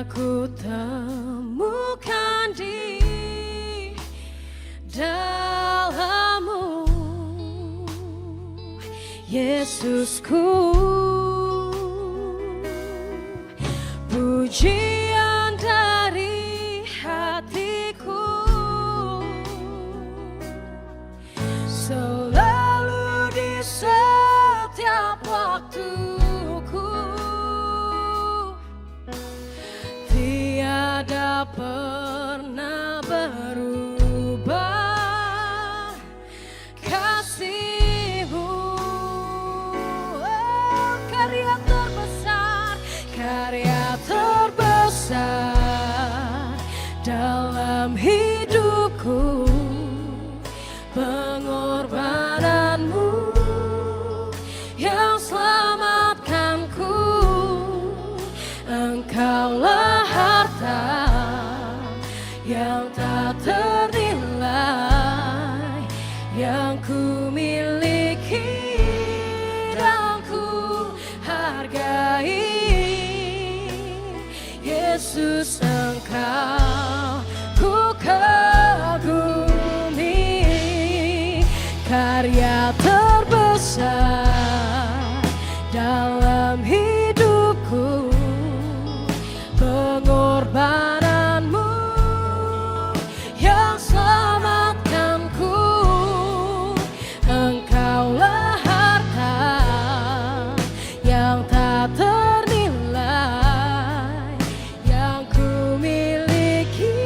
Aku temukan di dalam-Mu, Yesusku. Pujian dari hatiku selalu di setiap waktuku, tiada pernah berubah kasih-Mu. Oh, karya terbesar dalam hidupku, pengorbanan-Mu yang selamatkanku. Engkaulah harta yang tak ternilai yang ku miliki dan ku hargai. Yesus, Engkau ku kagumi, karya terbesar dalam hidupku, pengorbanan-Mu yang selamatkanku. Engkaulah harta yang tak ternilai yang ku miliki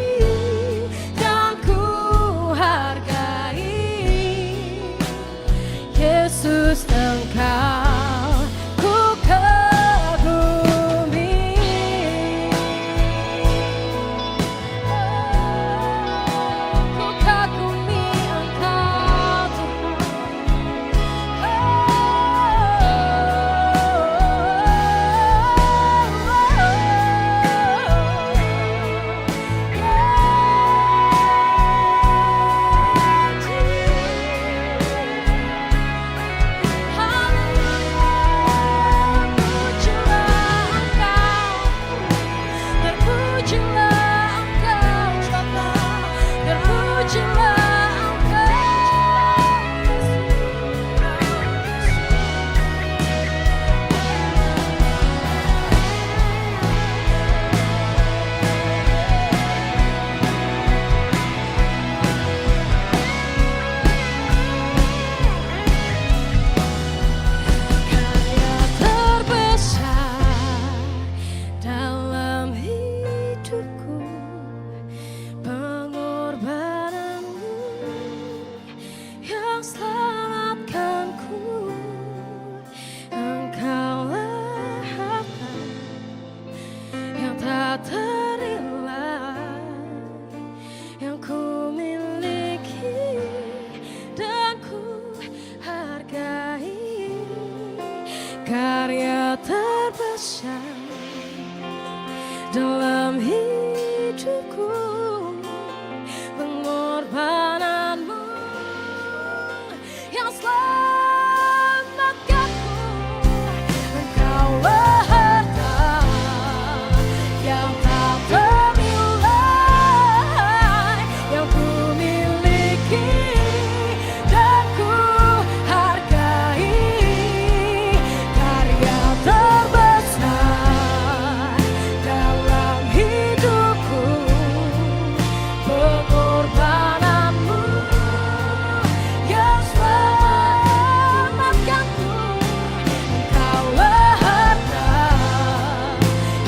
dan ku hargai. Yesus, Engkau ku kagumi. Ku kagumi Engkau, karya terbesar dalam hidupku, pengorbanan-Mu yang selamatkanku. Engkaulah harta yang tak ternilai yang ku miliki dan ku hargai. Karya terbesar dalam hidupku, pengorbanan-Mu yang selamatkanku. Engkaulah harta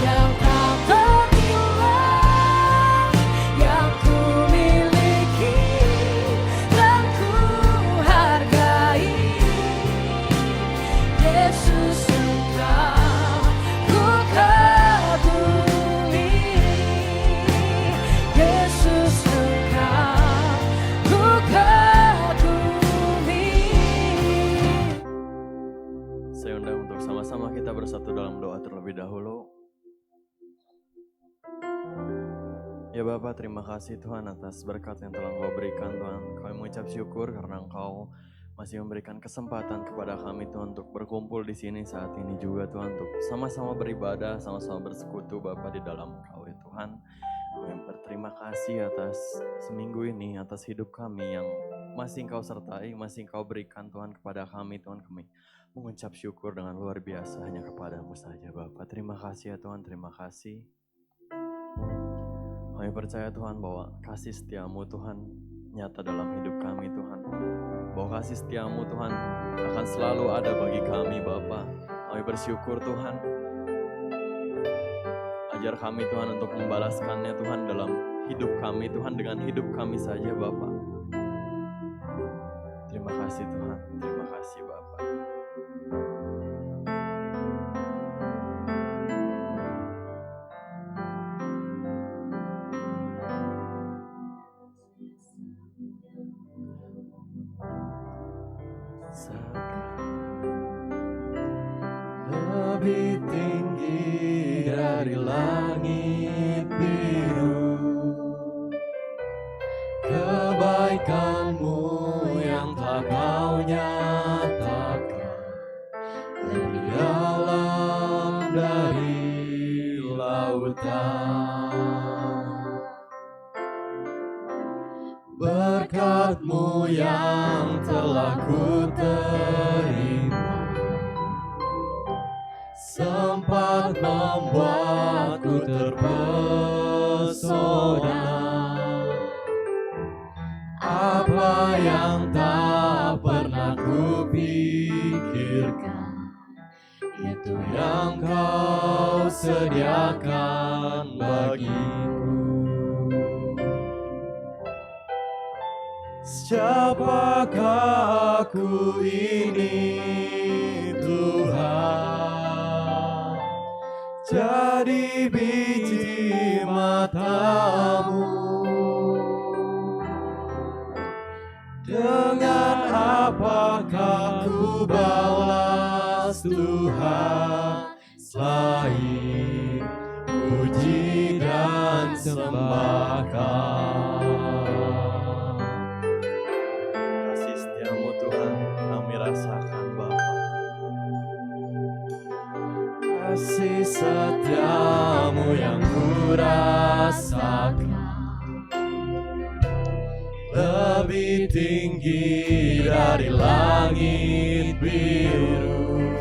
yang tak ternilai yang ku miliki dan ku hargai. Yesus, Engkau ku kagumi. Yesus, Engkau ku kagumi. Saya undang untuk sama-sama kita bersatu dalam doa terlebih dahulu. Ya Bapa, terima kasih Tuhan atas berkat yang telah Engkau berikan Tuhan. Kami mengucap syukur karena Engkau masih memberikan kesempatan kepada kami Tuhan untuk berkumpul di sini saat ini juga Tuhan, untuk sama-sama beribadah, sama-sama bersekutu Bapa di dalam Engkau ya Tuhan. Kami berterima kasih atas seminggu ini, atas hidup kami yang masih Engkau sertai, masih Engkau berikan Tuhan kepada kami Tuhan. Kami mengucap syukur dengan luar biasa hanya kepada-Mu saja Bapa. Terima kasih ya Tuhan, terima kasih. Kami percaya Tuhan bahwa kasih setia-Mu Tuhan nyata dalam hidup kami Tuhan. Bahwa kasih setia-Mu Tuhan akan selalu ada bagi kami Bapa. Kami bersyukur Tuhan. Ajar kami Tuhan untuk membalaskannya Tuhan dalam hidup kami Tuhan, dengan hidup kami saja Bapa. Terima kasih Tuhan, terima kasih Bapa. Lebih tinggi dari langit biru, kebaikan-Mu yang tak Kau nyatakan lebih dalam dari lautan. Berkat-Mu yang telah ku terima sempat membuatku terpesona. Apa yang tak pernah ku pikirkan, itu yang Kau sediakan bagiku. Siapakah aku ini Tuhan, jadi biji mata-Mu. Dengan apakah ku balas Tuhan, selain puji dan sembah Kau. Kasih setia-Mu Tuhan kami rasakan Bapa. Kasih setia-Mu yang ku rasakan lebih tinggi dari langit biru.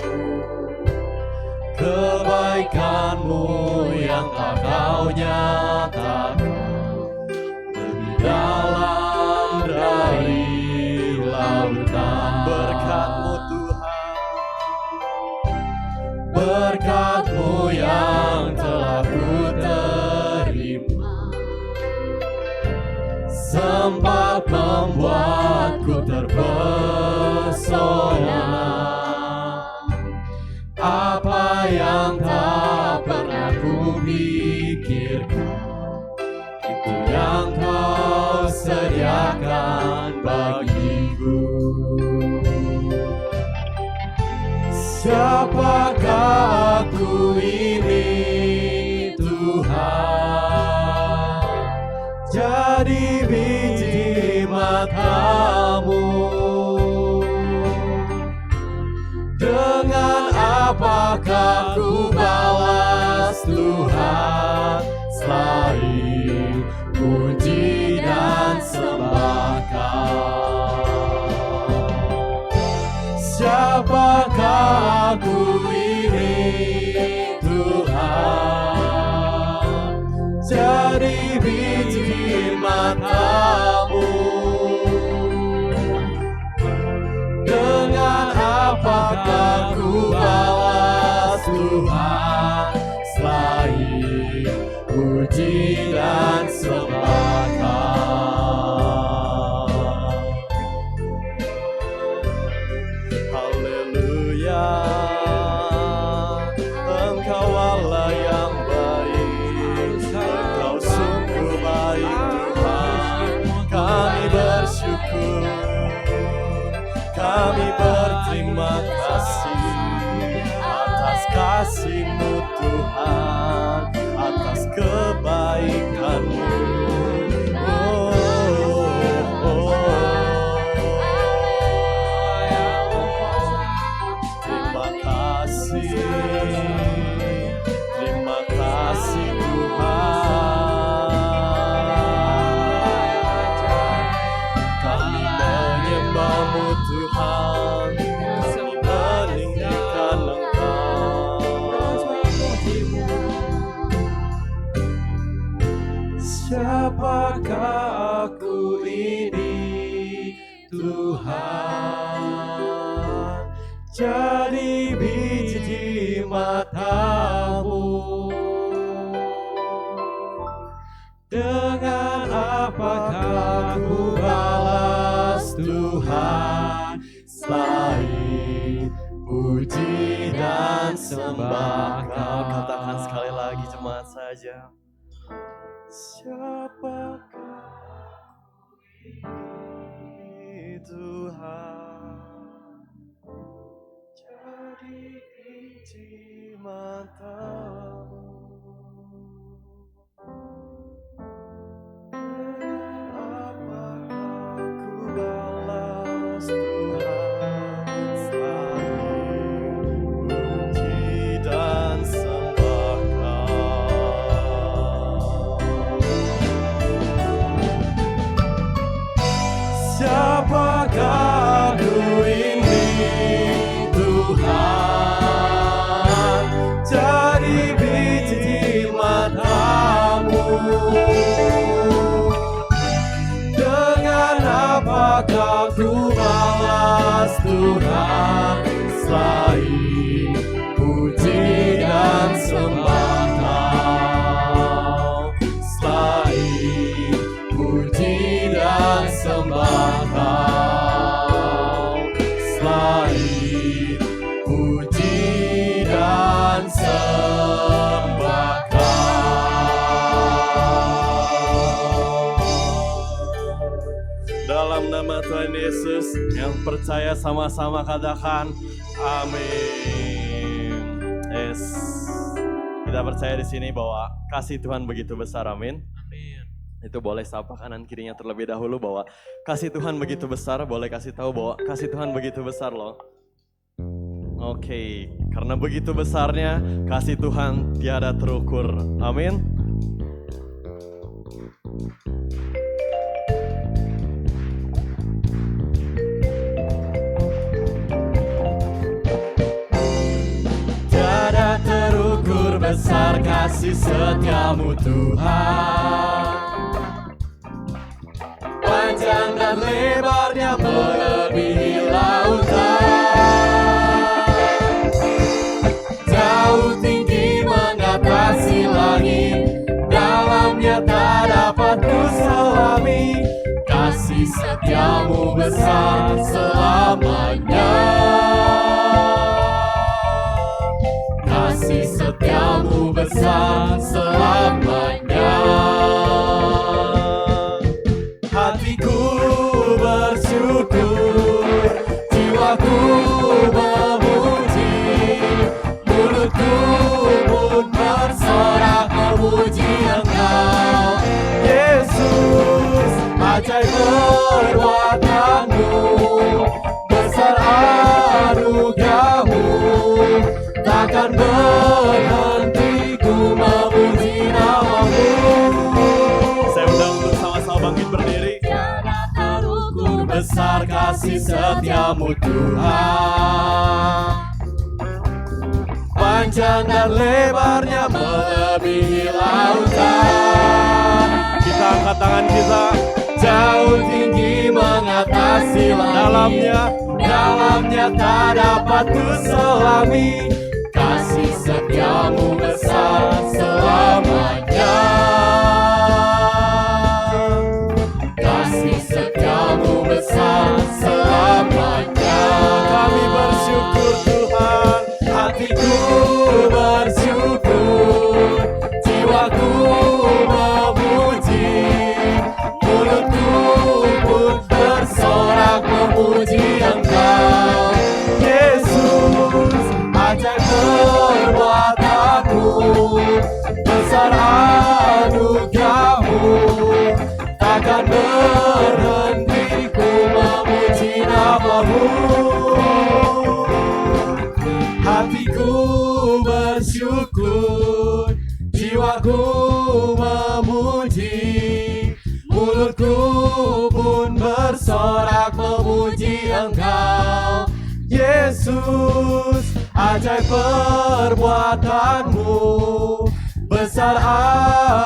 Kebaikan-Mu yang tak Kau nyatakan lebih dalam dari lautan. Berkat-Mu Tuhan, berkat-Mu yang telah ku terima sempat membuatku terpesona. Apa yang tak pernah ku pikirkan, itu yang Kau sediakan bagiku. Siapakah aku ini Tuhan, jadi biji mata-Mu. Dengan apakah ku balas Tuhan, selain puji dan sembah Kau. Siapakah aku ini Tuhan, jadi biji mata-Mu. Dengan apakah ku balas Tuhan, selain puji dan sembah Kau. Haleluya, Engkau Allah yang baik, Engkau sungguh baik Tuhan. Kami bersyukur, kami berterima kasih atas kasih-Mu Tuhan, atas kebaikan-Mu. ini Tuhan, jadi biji matamu. Dengan apakah ku balas Tuhan selain puji dan sembah Kau? Katakan sekali lagi jemaat saja. Siapakah ini Tuhan, jadi biji matamu. Siapakah ku ini Tuhan, jadi biji matamu. Dengan apakah ku balas Tuhan selain puji dan sembah Kau, selain puji dan sembah Kau, selain puji dan sembah Kau. Dalam nama Tuhan Yesus, yang percaya sama-sama katakan amin. Yes. Kita percaya di sini bahwa kasih Tuhan begitu besar, amin. Itu boleh sapa kanan kirinya terlebih dahulu bahwa kasih Tuhan begitu besar, boleh kasih tahu bahwa kasih Tuhan begitu besar loh. Oke, karena begitu besarnya kasih Tuhan tiada terukur. Amin. Tiada terukur besar kasih setiamu Tuhan, panjang dan lebarnya melebihi lautan, jauh tinggi mengatasi langit, dalamnya tak dapat kuselami. Kasih setiamu besar selamanya, kasih setiamu besar selamanya. Hatiku bersyukur, jiwaku memuji, mulutku pun bersorak memuji Engkau. Yesus, ajaib perbuatanmu, besar anugerahmu, takkan berhenti ku memuji namamu. Saya undang untuk sama-sama bangkit berdiri. Besar kasih setiamu Tuhan, panjang dan lebarnya melebihi lautan. Kita angkat tangan kita, jauh tinggi mengatasi langit, dalamnya tak dapat kuselami. Kasih setiamu besar selamanya, kasih setiamu besar selamanya. Kami bersyukur Tuhan, hatiku bersyukur, jiwaku memuji, mulutku pun bersorak memuji Engkau. Yesus, ajaib perbuatanmu, besar anugerahmu, takkan berhenti ku memuji namamu. Hatiku bersyukur, jiwaku memuji, mulutku pun bersorak memuji Engkau. Yesus, ajaib perbuatanmu, besar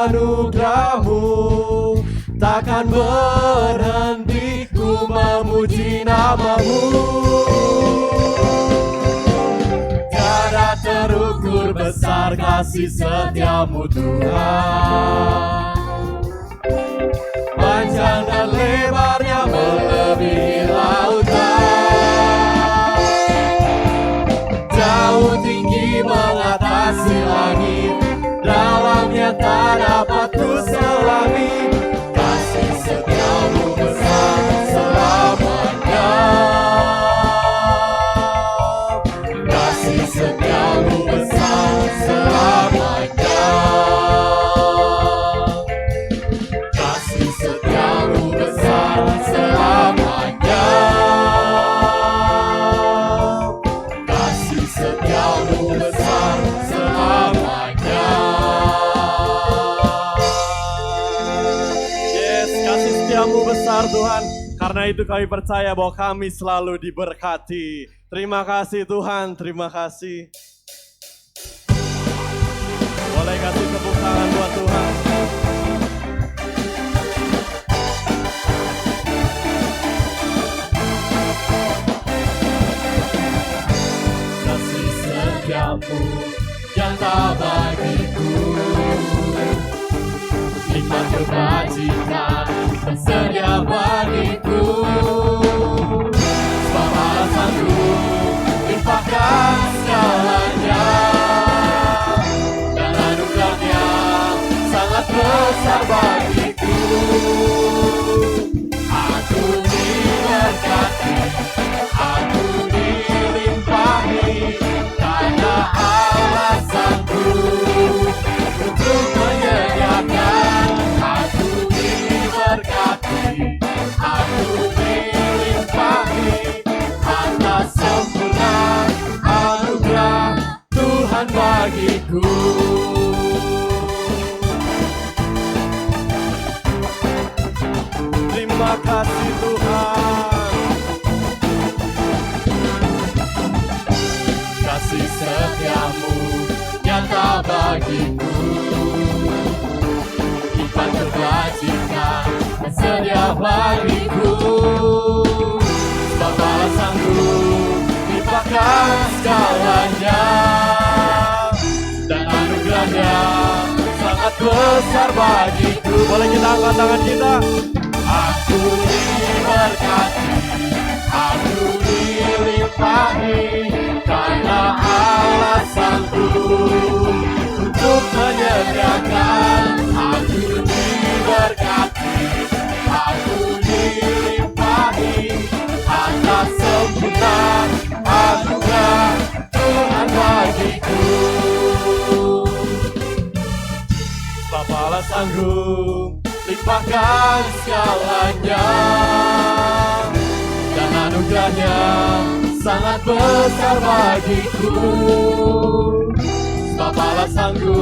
anugerahmu, takkan berhenti ku memuji nama-Mu. Tiada terukur besar kasih setia-Mu Tuhan. Panjang dan lebarnya melebihi lautan, jauh tinggi mengatasi langit, dalamnya tak dapat ku selami. Kasih setia-Mu besar selamanya, kasih setia-Mu besar selamanya, kasih setia-Mu besar selamanya, kasih setia-Mu besar selamanya. Yes, kasih setia-Mu besar Tuhan. Karena itu kami percaya bahwa kami selalu diberkati. Terima kasih Tuhan, terima kasih. Boleh kasih tepuk tangan buat Tuhan. Kasih setiamu yang tak bagiku, hikmat kebajikan tersedia bagiku. Sebab alasanku limpahkan segalanya, dan anugerahnya sangat besar bagiku. Aku diberkati, aku dilimpahi, karena alasanku untuk menyediakan. Aku diberkati, aku dilimpahi, atas sempurna anugerah Tuhan bagiku. Terima kasih Tuhan. Kasih setiamu nyata bagiku, hikmat kebajikan tersedia bagiku. Sebab alasanku limpahkan segalanya, dan anugerahnya sangat besar bagiku. Boleh kita angkat tangan kita. Aku diberkati, aku dilimpahi, karena alasanku untuk menyediakan. Aku diberkati, aku dilimpahi, atas sempurna anugerah Tuhan bagiku. Sebab alasanku limpahkan segalanya, dan anugerahnya sangat besar bagiku. Sebab alasanku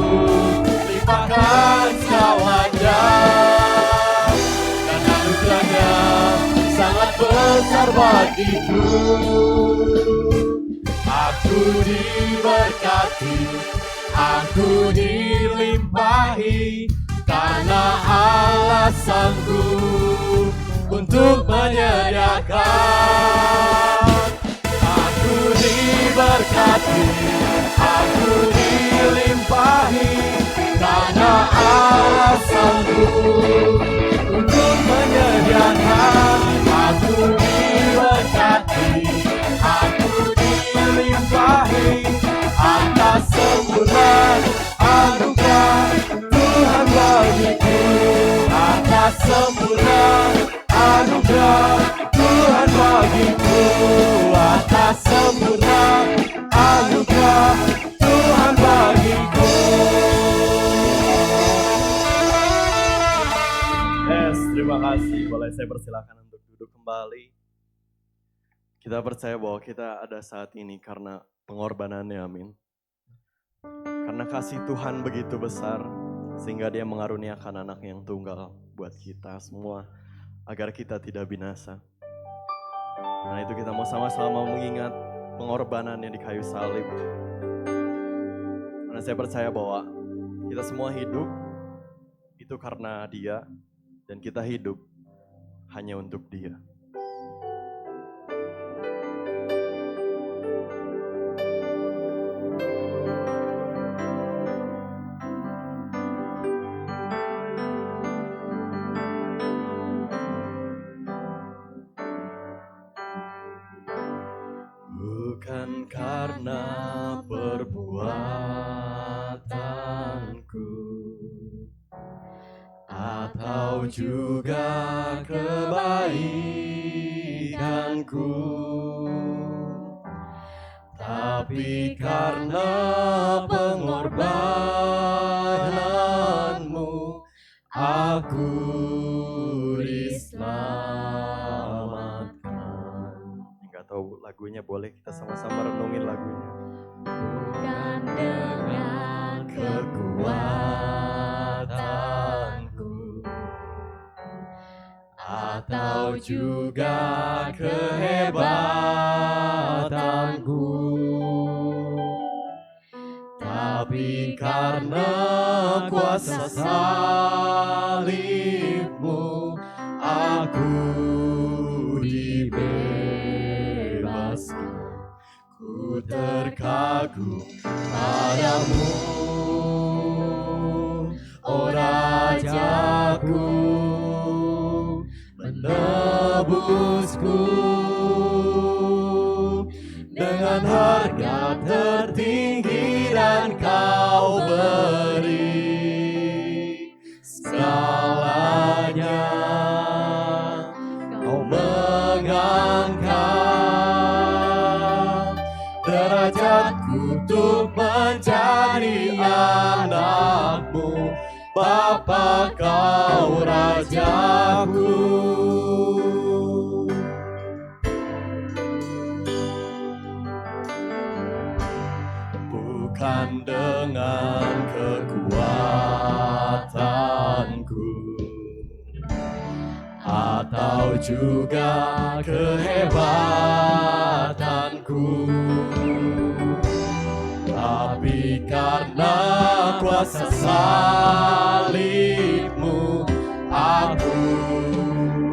limpahkan segalanya, dan anugerahnya sangat besar bagiku. Aku diberkati, aku dilimpahi, karena alasanku untuk menyediakan. Aku diberkati, aku dilimpahi, karena alasanku untuk menyediakan. Aku diberkati, aku dilimpahi, atas sempurna anugerah Tuhan bagiku. Atas sempurna anugerah Tuhan bagiku. Atas sempurna anugerah Tuhan bagiku. Yes, terima kasih. Boleh saya persilakan untuk duduk kembali. Kita percaya bahwa kita ada saat ini karena pengorbanannya, amin. Karena kasih Tuhan begitu besar, sehingga Dia mengaruniakan anak yang tunggal buat kita semua, agar kita tidak binasa. Nah itu kita mau sama-sama mengingat pengorbanannya di kayu salib. Karena saya percaya bahwa kita semua hidup itu karena Dia, dan kita hidup hanya untuk Dia. Bukan karena perbuatanku atau juga kebaikanku, tapi karena pengorbananmu aku diselamatkan. Enggak tahu lagunya, boleh kita sama-sama renungin lagunya. Bukan dengan Kekuatanku atau juga kehebatanku, tapi karena kuasa salibmu aku dibebaskan. Ku terkagum padamu, oh Rajaku, menebusku dengan harga tertinggi dan kau beri segalanya. Kau mengangkat derajatku untuk menjadi anakmu, Bapa kau Rajaku. Bukan dengan kekuatanku atau juga kehebatanku, tapi karena kuasa salibmu aku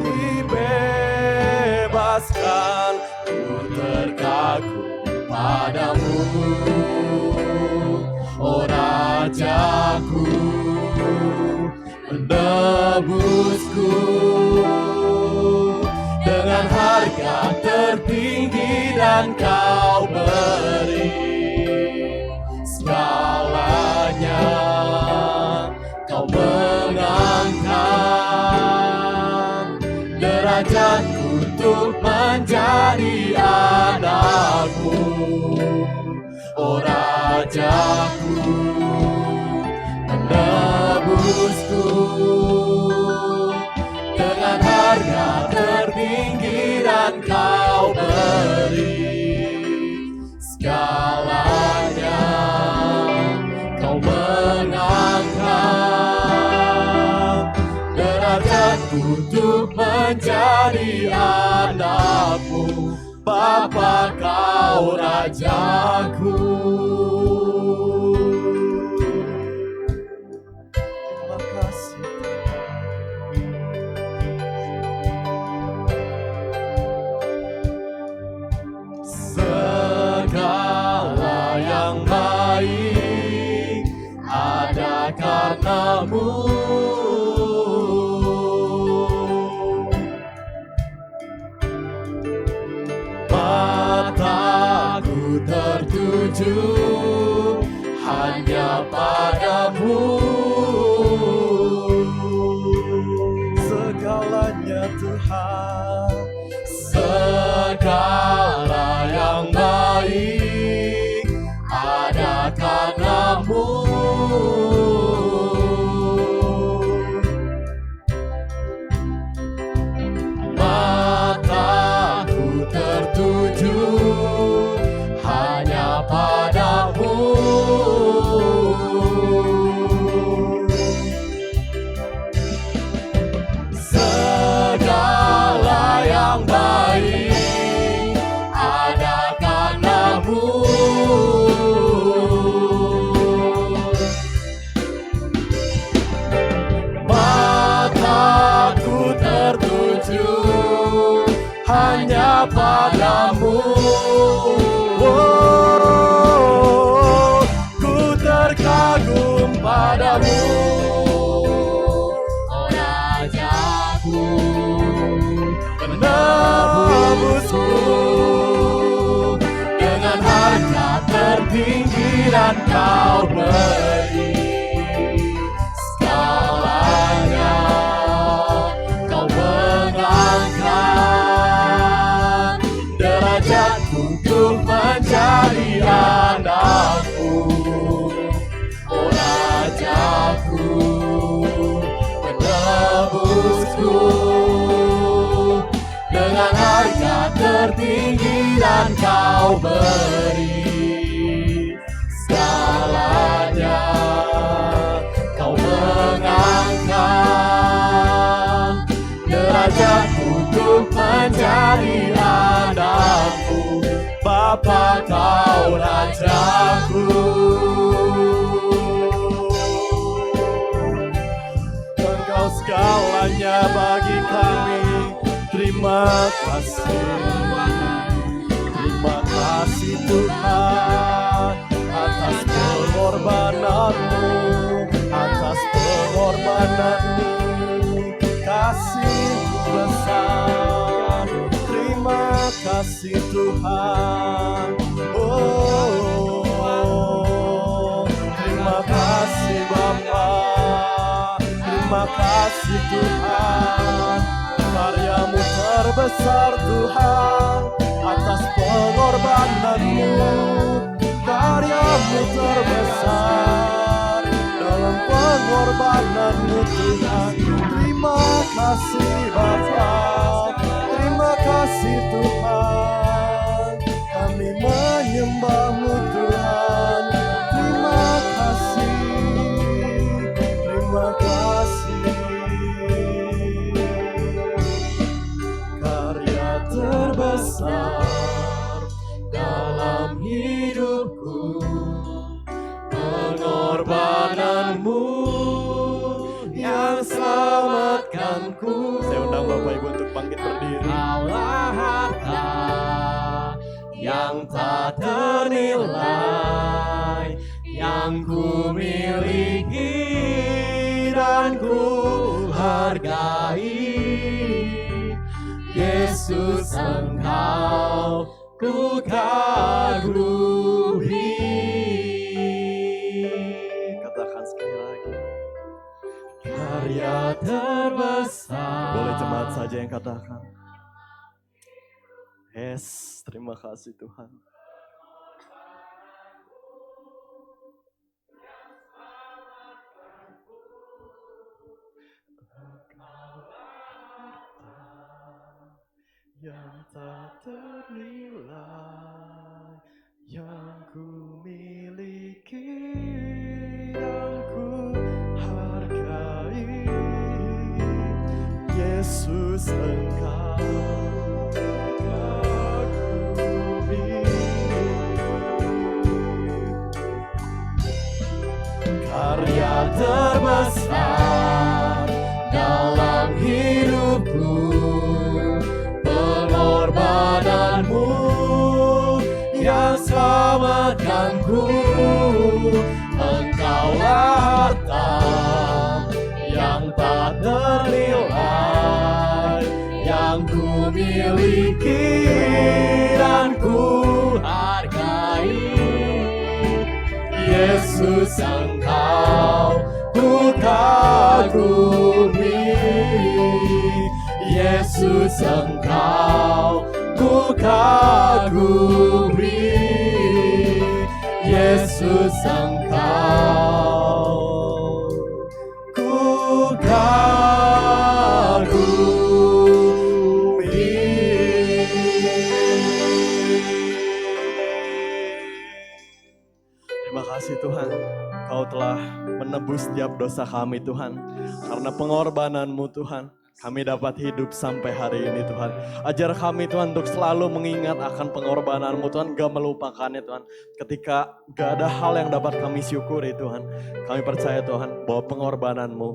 dibebaskan. Ku terkagum padamu, oh Rajaku, menebusku dengan harga tertinggi dan kau beri segalanya. Kau mengangkat derajatku untuk menjadi anakmu, oh Rajaku, menebusku dengan harga tertinggi dan kau beri segalanya. Kau mengangkat derajatku untuk menjadi anakmu, Bapa kau Rajaku. Terima kasih. Segala yang baik ada karenamu, mataku tertuju hanya padamu. Segalanya Tuhan, segala yang baik ada karenamu, mataku tertuju hanya padamu. hanya padamu. Oh, ku terkagum padamu, Oh Rajaku, penebusku. Dengan harga tertinggi dan kau beri segalanya, kau mengangkat derajatku untuk menjadi anakmu. Oh Rajaku, penebusku. Dengan harga tertinggi dan kau beri segalanya, kau mengangkat derajatku untuk menjadi anakmu. Bapa, kau Rajaku. Engkau segalanya bagi kami. Terima kasih, terima kasih Tuhan atas pengorbananmu, atas pengorbananmu, kasih besar. Terima kasih Tuhan. Oh, terima kasih Bapa, terima kasih Tuhan. Karyamu terbesar Tuhan, atas pengorbananmu. Karyamu terbesar dalam pengorbananmu Tuhan. Terima kasih Bapa, terima kasih Tuhan. Kami menyembahmu Tuhan. Terima kasih, terima kasih. Terbesar dalam hidupku, pengorbananmu yang selamatkanku. Saya undang Bapak Ibu untuk bangkit berdiri. Allah harta yang tak ternilai, yang ku miliki dan ku hargai. Yesus, Engkau ku kagumi. Katakan sekali lagi. Karya terbesar. Boleh jemaat saja yang katakan. Yes, terima kasih Tuhan. Yang tak ternilai, yang ku miliki dan ku hargai. Yesus, Engkau kagumi. Karya terbesar dalam hidupku, pengorbananmu yang selamatkanku. Engkaulah harta yang tak ternilai, yang ku miliki dan ku hargai. Yesus, Engkau ku kagumi. Yesus, Engkau ku kagumi. Yesus, Engkau ku kagumi. Terima kasih Tuhan, Kau telah menebus setiap dosa kami Tuhan. Karena pengorbanan-Mu Tuhan, kami dapat hidup sampai hari ini Tuhan. Ajar kami Tuhan untuk selalu mengingat akan pengorbanan-Mu Tuhan, gak melupakannya Tuhan. Ketika gak ada hal yang dapat kami syukuri Tuhan, kami percaya Tuhan bahwa pengorbanan-Mu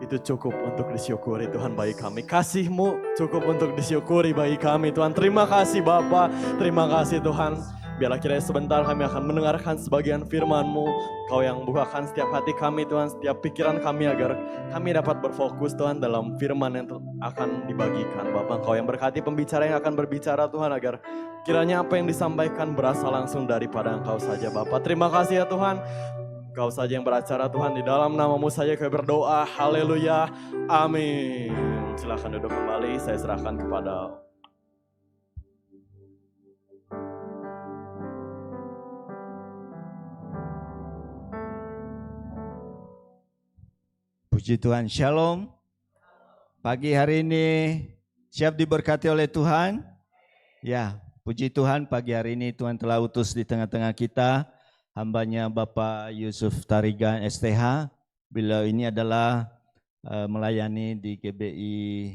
itu cukup untuk disyukuri Tuhan bagi kami. Kasih-Mu cukup untuk disyukuri bagi kami Tuhan. Terima kasih Bapa, terima kasih Tuhan. Biarlah kiranya sebentar kami akan mendengarkan sebagian firman-Mu. Kau yang bukakan setiap hati kami Tuhan, setiap pikiran kami agar kami dapat berfokus Tuhan dalam firman yang akan dibagikan. Bapa, Kau yang berkati pembicara yang akan berbicara Tuhan, agar kiranya apa yang disampaikan berasal langsung daripada Engkau saja Bapa. Terima kasih ya Tuhan. Kau saja yang beracara Tuhan, di dalam nama-Mu saja kami berdoa. Haleluya. Amin. Silakan duduk kembali, saya serahkan kepada Puji Tuhan, Shalom. Pagi hari ini siap diberkati oleh Tuhan? Ya, puji Tuhan, pagi hari ini Tuhan telah utus di tengah-tengah kita hambanya Bapak Yusuf Tarigan STH. Beliau ini adalah melayani di GBI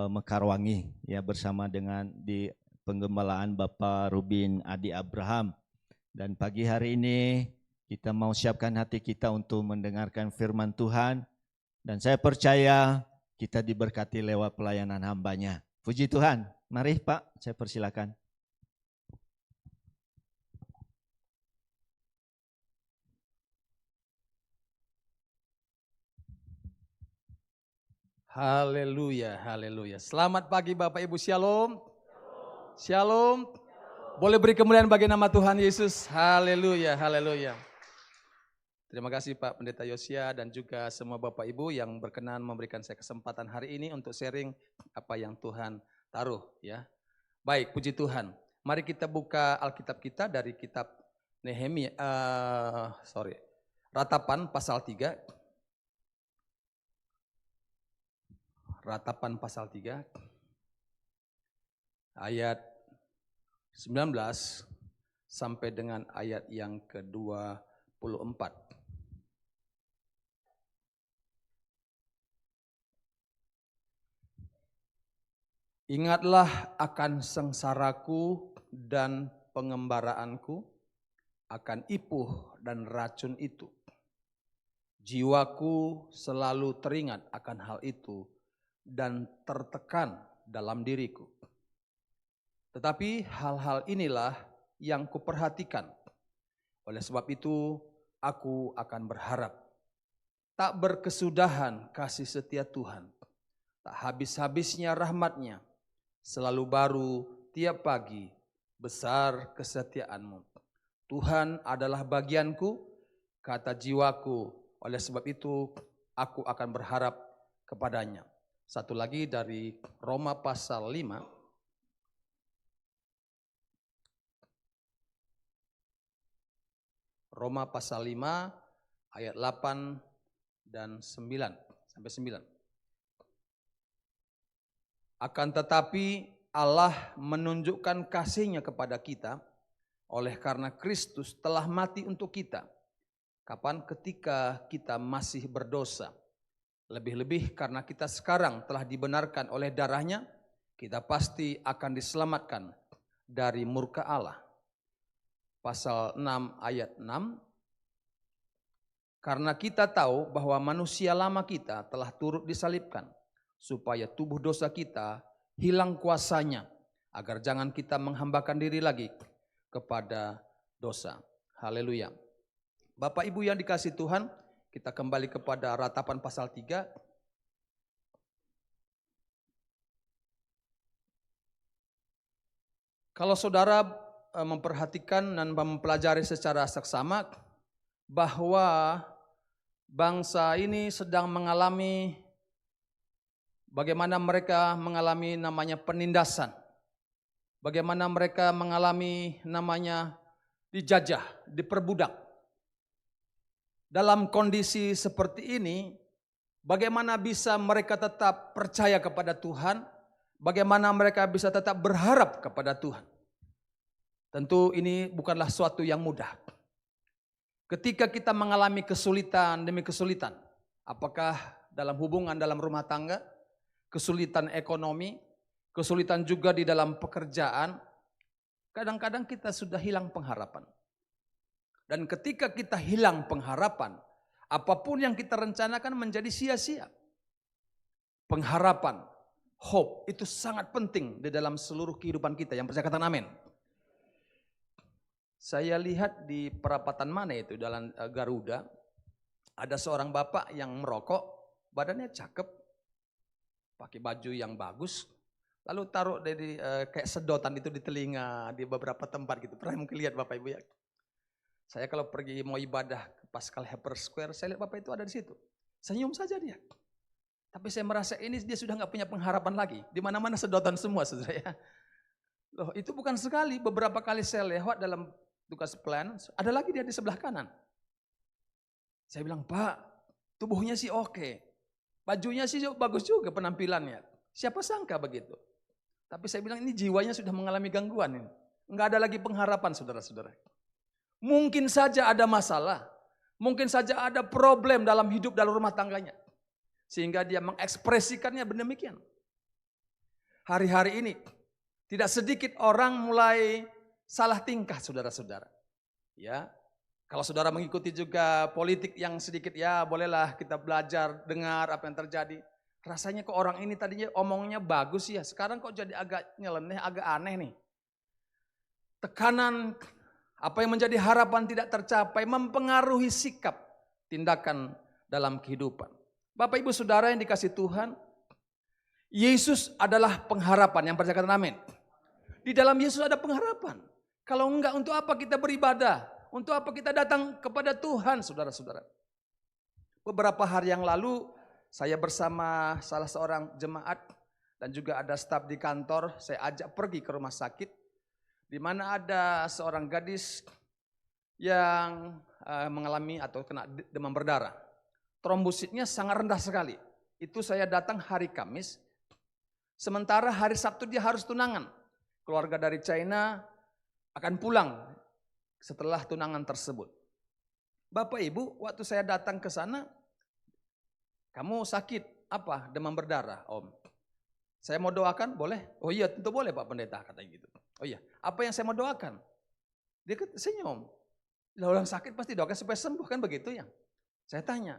Mekarwangi ya, bersama dengan di penggembalaan Bapak Rubin Adi Abraham. Dan pagi hari ini kita mau siapkan hati kita untuk mendengarkan firman Tuhan. Dan saya percaya kita diberkati lewat pelayanan hambanya. Puji Tuhan. Mari Pak, saya persilakan. Haleluya, haleluya. Selamat pagi Bapak Ibu, shalom. Shalom. Boleh beri kemuliaan bagi nama Tuhan Yesus. Haleluya, haleluya. Terima kasih Pak Pendeta Yosia dan juga semua Bapak Ibu yang berkenan memberikan saya kesempatan hari ini untuk sharing apa yang Tuhan taruh ya. Baik, puji Tuhan. Mari kita buka Alkitab kita dari kitab Ratapan pasal 3. Ratapan pasal 3 ayat 19 sampai dengan ayat yang ke-24. Ingatlah akan sengsaraku dan pengembaraanku, akan ipuh dan racun itu. Jiwaku selalu teringat akan hal itu dan tertekan dalam diriku. Tetapi hal-hal inilah yang kuperhatikan. Oleh sebab itu aku akan berharap. Tak berkesudahan kasih setia Tuhan. Tak habis-habisnya rahmat-Nya. Selalu baru tiap pagi, besar kesetiaan-Mu. Tuhan adalah bagianku, kata jiwaku. Oleh sebab itu aku akan berharap kepadanya. Satu lagi dari Roma pasal 5. Roma pasal 5 ayat 8 dan 9 sampai 9. Akan tetapi Allah menunjukkan kasih-Nya kepada kita oleh karena Kristus telah mati untuk kita. Kapan? Ketika kita masih berdosa. Lebih-lebih karena kita sekarang telah dibenarkan oleh darah-Nya, kita pasti akan diselamatkan dari murka Allah. Pasal 6 ayat 6. Karena kita tahu bahwa manusia lama kita telah turut disalibkan, supaya tubuh dosa kita hilang kuasanya, agar jangan kita menghambakan diri lagi kepada dosa. Haleluya. Bapak Ibu yang dikasihi Tuhan, kita kembali kepada Ratapan pasal 3. Kalau saudara memperhatikan dan mempelajari secara seksama bahwa bangsa ini sedang mengalami bagaimana mereka mengalami namanya penindasan. Bagaimana mereka mengalami namanya dijajah, diperbudak. Dalam kondisi seperti ini, bagaimana bisa mereka tetap percaya kepada Tuhan? Bagaimana mereka bisa tetap berharap kepada Tuhan? Tentu ini bukanlah suatu yang mudah. Ketika kita mengalami kesulitan demi kesulitan, apakah dalam hubungan dalam rumah tangga, kesulitan ekonomi, kesulitan juga di dalam pekerjaan, kadang-kadang kita sudah hilang pengharapan. Dan ketika kita hilang pengharapan, apapun yang kita rencanakan menjadi sia-sia. Pengharapan, hope itu sangat penting di dalam seluruh kehidupan kita. Yang percaya katakan amin. Saya lihat di perapatan mana itu dalam Garuda, ada seorang bapak yang merokok, badannya cakep, pakai baju yang bagus, lalu taruh dari kayak sedotan itu di telinga di beberapa tempat gitu. Pernah mungkin lihat Bapak Ibu ya? Saya kalau pergi mau ibadah ke Pascal Hyper Square, saya lihat Bapak itu ada di situ. Senyum saja dia. Tapi saya merasa ini dia sudah nggak punya pengharapan lagi. Di mana-mana sedotan semua, saudara ya. Loh, itu bukan sekali. Beberapa kali saya lewat dalam tugas plan, ada lagi dia di sebelah kanan. Saya bilang, Pak, tubuhnya sih oke. Bajunya sih bagus juga penampilannya. Siapa sangka begitu. Tapi saya bilang ini jiwanya sudah mengalami gangguan ini. Enggak ada lagi pengharapan, saudara-saudara. Mungkin saja ada masalah. Mungkin saja ada problem dalam hidup, dalam rumah tangganya. Sehingga dia mengekspresikannya demikian. Hari-hari ini tidak sedikit orang mulai salah tingkah, saudara-saudara. Ya, kalau saudara mengikuti juga politik yang sedikit, ya bolehlah kita belajar, dengar apa yang terjadi. Rasanya kok orang ini tadinya omongnya bagus ya, sekarang kok jadi agak nyeleneh, agak aneh nih. Tekanan, apa yang menjadi harapan tidak tercapai, mempengaruhi sikap, tindakan dalam kehidupan. Bapak Ibu Saudara yang dikasih Tuhan, Yesus adalah pengharapan, yang percaya katakan amin. Di dalam Yesus ada pengharapan. Kalau enggak, untuk apa kita beribadah? Untuk apa kita datang kepada Tuhan, saudara-saudara? Beberapa hari yang lalu, saya bersama salah seorang jemaat dan juga ada staf di kantor, saya ajak pergi ke rumah sakit, di mana ada seorang gadis yang mengalami atau kena demam berdarah. Trombositnya sangat rendah sekali. Itu saya datang hari Kamis, sementara hari Sabtu dia harus tunangan. Keluarga dari China akan pulang setelah tunangan tersebut. Bapak Ibu, waktu saya datang ke sana, kamu sakit apa? Demam berdarah, Om. Saya mau doakan, boleh? Oh iya, tentu boleh Pak Pendeta, katanya gitu. Oh iya, apa yang saya mau doakan? Dia senyum. Orang sakit pasti doakan supaya sembuh, kan begitu ya? Saya tanya,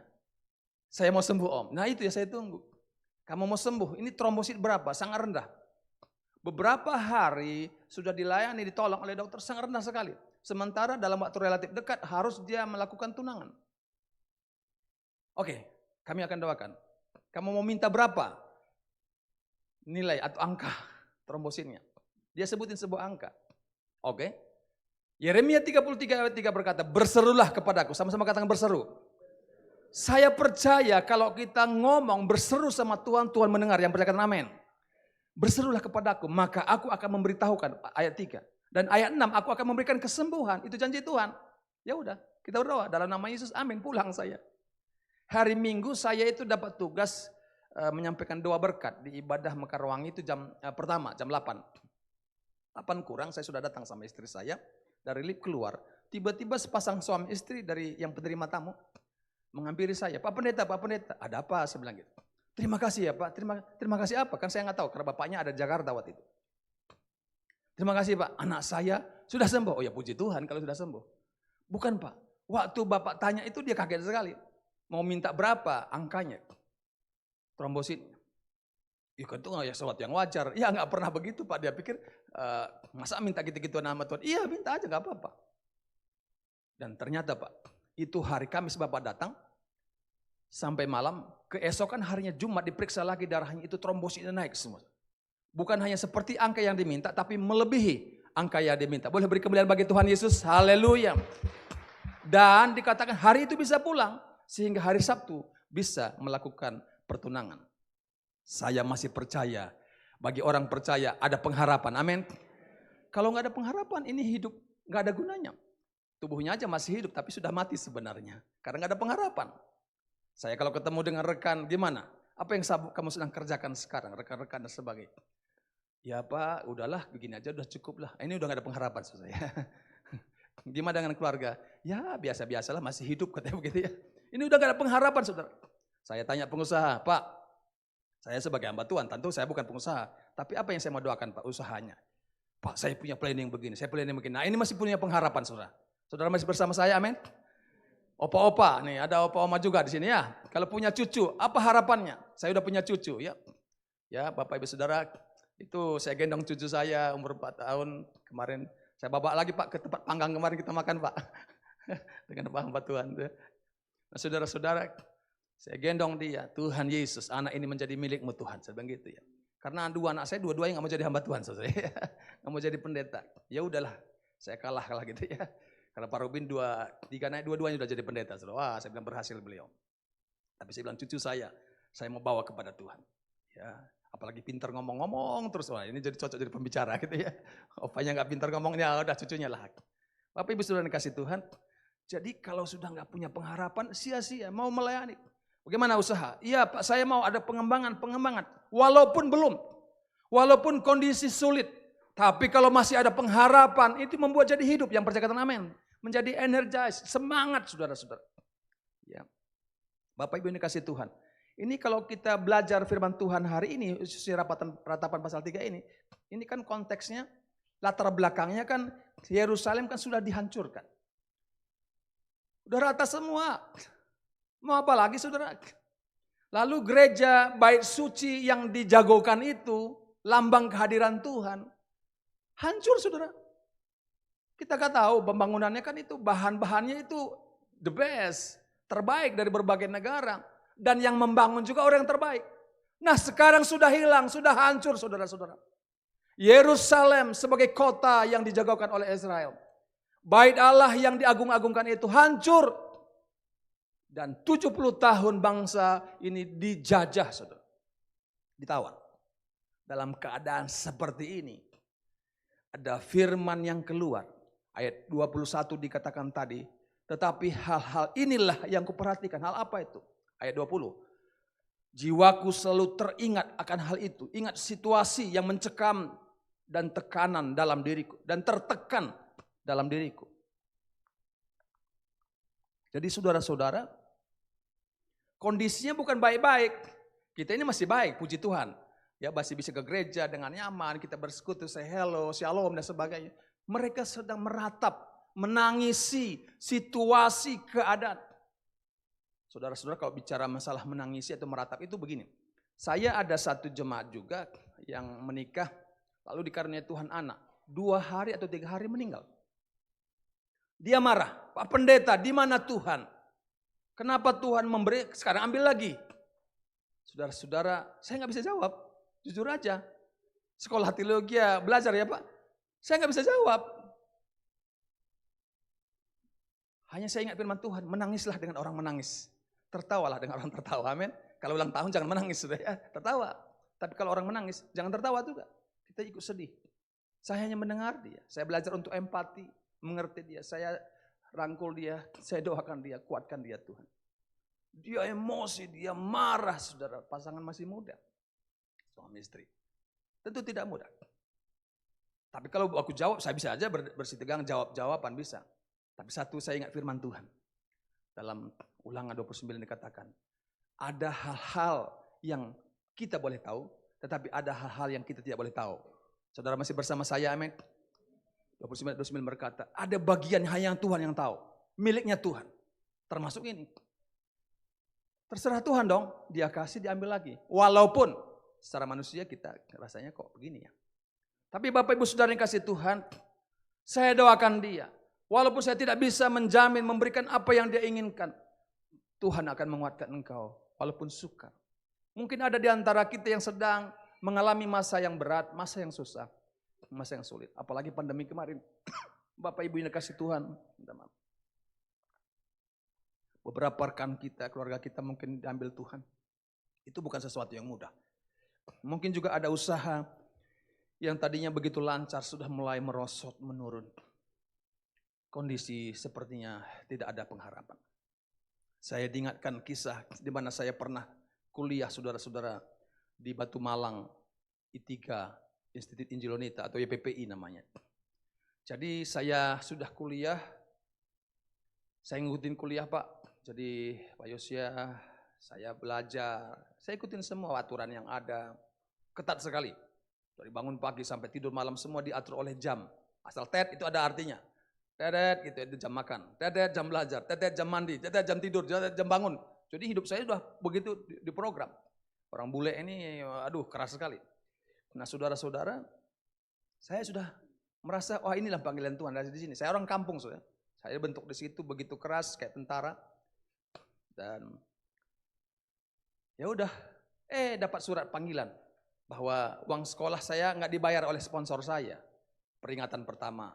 saya mau sembuh Om. Nah itu ya saya tunggu. Kamu mau sembuh, ini trombosit berapa? Sangat rendah. Beberapa hari sudah dilayani, ditolong oleh dokter, sangat rendah sekali. Sementara dalam waktu relatif dekat harus dia melakukan tunangan. Oke, kami akan doakan. Kamu mau minta berapa? Nilai atau angka trombositnya. Dia sebutin sebuah angka. Oke. Yeremia 33 ayat 3 berkata, berserulah kepadaku. Sama-sama katakan berseru. Saya percaya kalau kita ngomong berseru sama Tuhan, Tuhan mendengar. Yang percaya katakan amin. Berserulah kepadaku, maka aku akan memberitahukan. Ayat 3. Dan ayat 6, aku akan memberikan kesembuhan. Itu janji Tuhan. Ya udah, kita berdoa dalam nama Yesus. Amin. Pulang saya. Hari Minggu saya itu dapat tugas menyampaikan doa berkat di ibadah Mekarwangi itu pertama, jam 8. 8 kurang saya sudah datang sama istri saya. Dari lift keluar. Tiba-tiba sepasang suami istri dari yang penerima tamu menghampiri saya. Pak Pendeta, ada apa? Saya bilang gitu. Terima kasih ya Pak, terima kasih apa? Kan saya nggak tahu karena bapaknya ada di Jakarta waktu itu. Terima kasih Pak, anak saya sudah sembuh. Oh ya puji Tuhan kalau sudah sembuh. Bukan Pak, waktu Bapak tanya itu dia kaget sekali. Mau minta berapa angkanya? Trombositnya. Ya kan itu ya sesuatu yang wajar. Ya nggak pernah begitu Pak, dia pikir masa minta gitu-gitu nama Tuhan. Iya minta aja nggak apa-apa. Dan ternyata Pak, itu hari Kamis Bapak datang, sampai malam, keesokan harinya Jumat diperiksa lagi darahnya itu trombositnya naik semua. Bukan hanya seperti angka yang diminta, tapi melebihi angka yang diminta. Boleh beri kemuliaan bagi Tuhan Yesus, haleluya. Dan dikatakan hari itu bisa pulang, sehingga hari Sabtu bisa melakukan pertunangan. Saya masih percaya, bagi orang percaya ada pengharapan, amin. Kalau nggak ada pengharapan, ini hidup nggak ada gunanya. Tubuhnya aja masih hidup, tapi sudah mati sebenarnya. Karena nggak ada pengharapan. Saya kalau ketemu dengan rekan, gimana? Apa yang kamu sedang kerjakan sekarang, rekan-rekan dan sebagainya? Ya Pak, udahlah begini aja udah cukup lah. Ini udah gak ada pengharapan saya. Gimana dengan keluarga? Ya biasa-biasalah masih hidup katanya begitu ya. Ini udah gak ada pengharapan saudara. Saya tanya pengusaha, Pak, saya sebagai hamba Tuhan, tentu saya bukan pengusaha. Tapi apa yang saya mau doakan Pak usahanya? Pak saya punya planning begini, saya planning begini. Nah ini masih punya pengharapan saudara. Saudara masih bersama saya, amin? Opa-opa, nih ada opa-oma juga di sini ya. Kalau punya cucu, apa harapannya? Saya udah punya cucu ya. Ya, Bapak Ibu Saudara, itu saya gendong cucu saya umur 4 tahun. Kemarin saya bawa lagi Pak ke tempat panggang kemarin kita makan Pak. Dengan hamba Tuhan. Nah, saudara-saudara, saya gendong dia. Tuhan Yesus, anak ini menjadi milikmu Tuhan. Saya bilang gitu ya. Karena dua anak saya, dua-duanya nggak mau jadi hamba Tuhan. Saudara. Nggak mau jadi pendeta. Ya udahlah, saya kalah gitu ya. Karena Pak Robin tiga naik dua-duanya sudah jadi pendeta. Saudara. Wah, saya bilang berhasil beliau. Tapi saya bilang cucu saya mau bawa kepada Tuhan. Ya, apalagi pintar ngomong-ngomong terus. Wah, ini jadi cocok jadi pembicara gitu ya. Opanya nggak pintar ngomongnya, udah cucunya lah. Bapak Ibu Saudara dikasih Tuhan. Jadi kalau sudah nggak punya pengharapan, sia-sia mau melayani. Bagaimana usaha? Iya Pak, saya mau ada pengembangan. Walaupun kondisi sulit. Tapi kalau masih ada pengharapan, itu membuat jadi hidup. Yang percaya katakan amin. Menjadi energize, semangat saudara-saudara. Ya. Bapak Ibu ini kasih Tuhan. Ini kalau kita belajar firman Tuhan hari ini, khususnya ratapan pasal 3 ini kan konteksnya, latar belakangnya kan Yerusalem kan sudah dihancurkan. Udah rata semua. Mau apa lagi saudara? Lalu gereja bait suci yang dijagokan itu, lambang kehadiran Tuhan, hancur saudara. Kita kan tahu pembangunannya kan itu bahan-bahannya itu the best, terbaik dari berbagai negara. Dan yang membangun juga orang yang terbaik. Nah sekarang sudah hilang, sudah hancur saudara-saudara. Yerusalem sebagai kota yang dijagokan oleh Israel. Bait Allah yang diagung-agungkan itu hancur. Dan 70 tahun bangsa ini dijajah saudara. Ditawan. Dalam keadaan seperti ini. Ada firman yang keluar. Ayat 21 dikatakan tadi. Tetapi hal-hal inilah yang kuperhatikan. Hal apa itu? Ayat 20. Jiwaku selalu teringat akan hal itu. Ingat situasi yang mencekam dan tekanan dalam diriku. Dan tertekan dalam diriku. Jadi saudara-saudara, kondisinya bukan baik-baik. Kita ini masih baik, puji Tuhan. Ya masih bisa ke gereja dengan nyaman, kita bersekutu, say hello, shalom dan sebagainya. Mereka sedang meratap, menangisi situasi keadaan. Saudara-saudara kalau bicara masalah menangisi atau meratap itu begini. Saya ada satu jemaat juga yang menikah, lalu dikaruniai Tuhan anak. 2 hari atau 3 hari meninggal. Dia marah, Pak Pendeta di mana Tuhan? Kenapa Tuhan memberi, sekarang ambil lagi. Saudara-saudara, saya nggak bisa jawab, jujur aja. Sekolah teologi belajar ya Pak. Saya nggak bisa jawab. Hanya saya ingat firman Tuhan, menangislah dengan orang menangis. Tertawalah dengan orang tertawa, amin. Kalau ulang tahun jangan menangis, sudah ya, tertawa. Tapi kalau orang menangis, jangan tertawa juga. Kita ikut sedih. Saya hanya mendengar dia, saya belajar untuk empati, mengerti dia, saya rangkul dia, saya doakan dia, kuatkan dia Tuhan. Dia emosi, dia marah saudara, pasangan masih muda. Suami istri. Tentu tidak mudah. Tapi kalau aku jawab, saya bisa aja bersih tegang jawab-jawaban bisa. Tapi satu saya ingat firman Tuhan. Dalam Ulangan 29 dikatakan, ada hal-hal yang kita boleh tahu, tetapi ada hal-hal yang kita tidak boleh tahu. Saudara masih bersama saya, amin. 29 berkata, ada bagian hanya Tuhan yang tahu. Miliknya Tuhan. Termasuk ini. Terserah Tuhan dong, dia kasih diambil lagi. Walaupun secara manusia kita rasanya kok begini ya. Tapi Bapak Ibu Saudara yang kasih Tuhan, saya doakan dia. Walaupun saya tidak bisa menjamin memberikan apa yang dia inginkan. Tuhan akan menguatkan engkau walaupun sukar. Mungkin ada di antara kita yang sedang mengalami masa yang berat, masa yang susah, masa yang sulit. Apalagi pandemi kemarin. Bapak Ibu yang kasih Tuhan. Beberapa rekan kita, keluarga kita mungkin diambil Tuhan. Itu bukan sesuatu yang mudah. Mungkin juga ada usaha yang tadinya begitu lancar sudah mulai merosot, menurun. Kondisi sepertinya tidak ada pengharapan. Saya diingatkan kisah di mana saya pernah kuliah saudara-saudara di Batu Malang, I3, Institut Injilonita atau YPPI namanya. Jadi saya sudah kuliah, saya ngikutin kuliah Pak. Jadi Pak Yosia, saya belajar, saya ikutin semua aturan yang ada, ketat sekali. Dari bangun pagi sampai tidur malam semua diatur oleh jam. Asal TET itu ada artinya. tetet gitu, itu jam makan, tetet jam belajar, tetet jam mandi, tetet jam tidur, tetet jam bangun. Jadi hidup saya sudah begitu diprogram. Orang bule ini, aduh keras sekali. Nah saudara-saudara, saya sudah merasa, wah inilah panggilan Tuhan dari sini. Saya orang kampung, saudara. Saya bentuk di situ begitu keras kayak tentara. Dan ya udah, dapat surat panggilan bahwa uang sekolah saya nggak dibayar oleh sponsor saya. Peringatan pertama.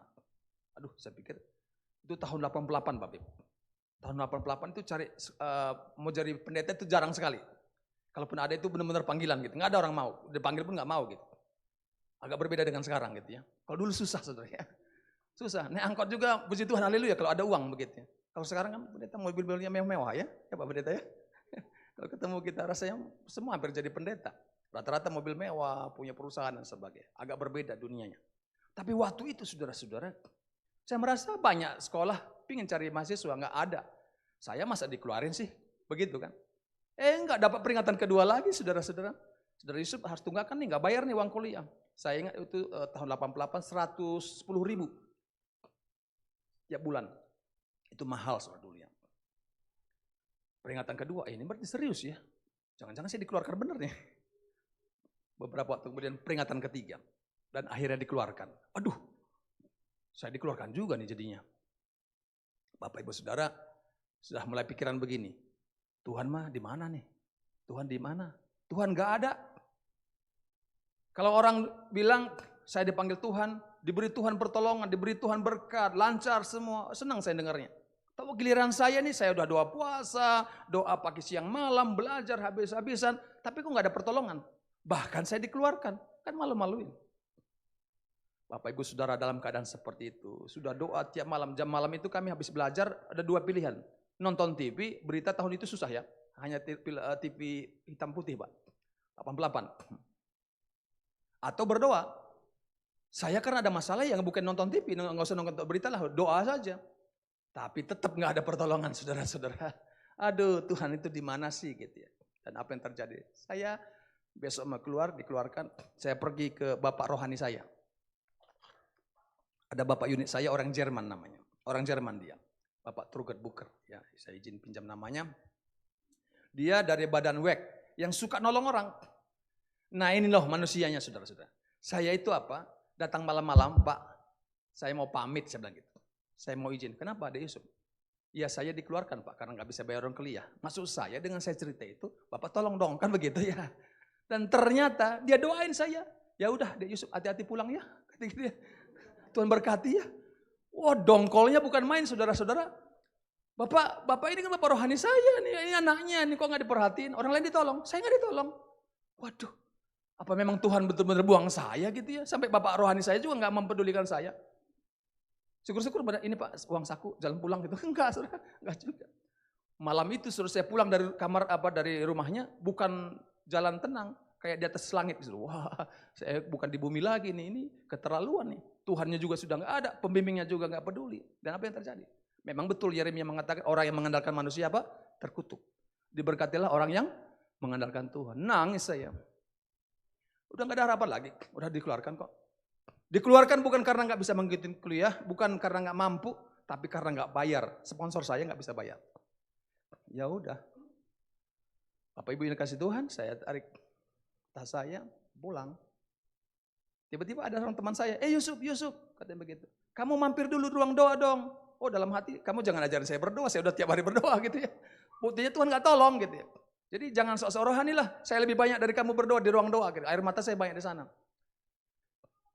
Aduh, saya pikir itu tahun 88, Bapak Ibu. Tahun 88 itu cari mau jadi pendeta itu jarang sekali. Kalaupun ada itu benar-benar panggilan gitu. Nggak ada orang mau, dipanggil pun nggak mau gitu. Agak berbeda dengan sekarang gitu ya. Kalau dulu susah saudara ya. Susah. Naik angkot juga puji Tuhan haleluya kalau ada uang begitu ya. Kalau sekarang kan pendeta mobil-mobilnya mewah-mewah ya. Ya Pak Pendeta ya. Kalau ketemu kita rasanya semua hampir jadi pendeta. Rata-rata mobil mewah, punya perusahaan dan sebagainya. Agak berbeda dunianya. Tapi waktu itu saudara-saudara, saya merasa banyak sekolah pingin cari mahasiswa, nggak ada. Saya masa dikeluarin sih, begitu kan. Nggak dapat peringatan kedua lagi saudara-saudara. Saudara Yusuf harus tunggakan nih, nggak bayar nih uang kuliah. Saya ingat itu tahun 88, 110.000 tiap bulan. Itu mahal saudara dulu ya. Peringatan kedua, ini berarti serius ya. Jangan-jangan saya dikeluarkan bener nih. Beberapa waktu kemudian peringatan ketiga. Dan akhirnya dikeluarkan. Aduh, saya dikeluarkan juga nih jadinya. Bapak Ibu Saudara sudah mulai pikiran begini. Tuhan mah di mana nih? Tuhan di mana? Tuhan gak ada. Kalau orang bilang saya dipanggil Tuhan, diberi Tuhan pertolongan, diberi Tuhan berkat, lancar semua, senang saya dengarnya. Tahu giliran saya nih, saya udah doa puasa, doa pagi siang malam, belajar habis-habisan, tapi kok gak ada pertolongan. Bahkan saya dikeluarkan, kan malu-maluin. Bapak Ibu Saudara dalam keadaan seperti itu, sudah doa tiap malam, jam malam itu kami habis belajar, ada dua pilihan. Nonton TV, berita tahun itu susah ya, hanya TV hitam putih Pak, 88. Atau berdoa. Saya karena ada masalah yang bukan nonton TV, nggak usah nonton berita lah, doa saja. Tapi tetap nggak ada pertolongan saudara-saudara. Aduh Tuhan itu di mana sih gitu ya. Dan apa yang terjadi? Saya besok mau keluar, dikeluarkan, saya pergi ke bapak rohani saya. Ada bapak unit saya orang Jerman namanya. Orang Jerman dia. Bapak Truget Buker. Ya, saya izin pinjam namanya. Dia dari badan WEC yang suka nolong orang. Nah ini loh manusianya saudara-saudara. Saya itu apa? Datang malam-malam, Pak. Saya mau pamit, saya bilang gitu. Saya mau izin. Kenapa ada Yusuf? Ya saya dikeluarkan Pak karena nggak bisa bayar orang kuliah. Maksud saya dengan saya cerita itu, Bapak tolong dong kan begitu ya. Dan ternyata dia doain saya. Ya udah, Dek Yusuf hati-hati pulang ya. Kata gitu ya. Tuhan berkati ya. Wah dongkolnya bukan main saudara-saudara. Bapak ini kan bapak rohani saya nih, ini anaknya nih kok nggak diperhatiin. Orang lain ditolong, saya nggak ditolong. Waduh, apa memang Tuhan betul-betul buang saya gitu ya? Sampai bapak rohani saya juga nggak mempedulikan saya. Syukur-syukur ini Pak uang saku jalan pulang gitu. Enggak, saudara, enggak juga. Malam itu suruh saya pulang dari kamar dari rumahnya bukan jalan tenang. Kayak di atas langit. Wah, saya bukan di bumi lagi nih, ini keterlaluan nih. Tuhannya juga sudah nggak ada, pembimbingnya juga nggak peduli. Dan apa yang terjadi? Memang betul Yeremia mengatakan orang yang mengandalkan manusia apa? Terkutuk. Diberkatilah orang yang mengandalkan Tuhan. Nangis saya. Udah nggak ada harapan lagi, udah dikeluarkan kok. Dikeluarkan bukan karena nggak bisa mengikuti kuliah, bukan karena nggak mampu, tapi karena nggak bayar. Sponsor saya nggak bisa bayar. Ya udah. Bapak Ibu yang kasih Tuhan, saya tarik tas saya, pulang. Tiba-tiba ada orang teman saya, Yusuf, katanya begitu. Kamu mampir dulu ruang doa dong. Oh dalam hati, kamu jangan ajarin saya berdoa, saya udah tiap hari berdoa gitu ya. Buktinya Tuhan gak tolong gitu ya. Jadi jangan sok-sok rohani lah, saya lebih banyak dari kamu berdoa di ruang doa. Gitu. Air mata saya banyak di sana.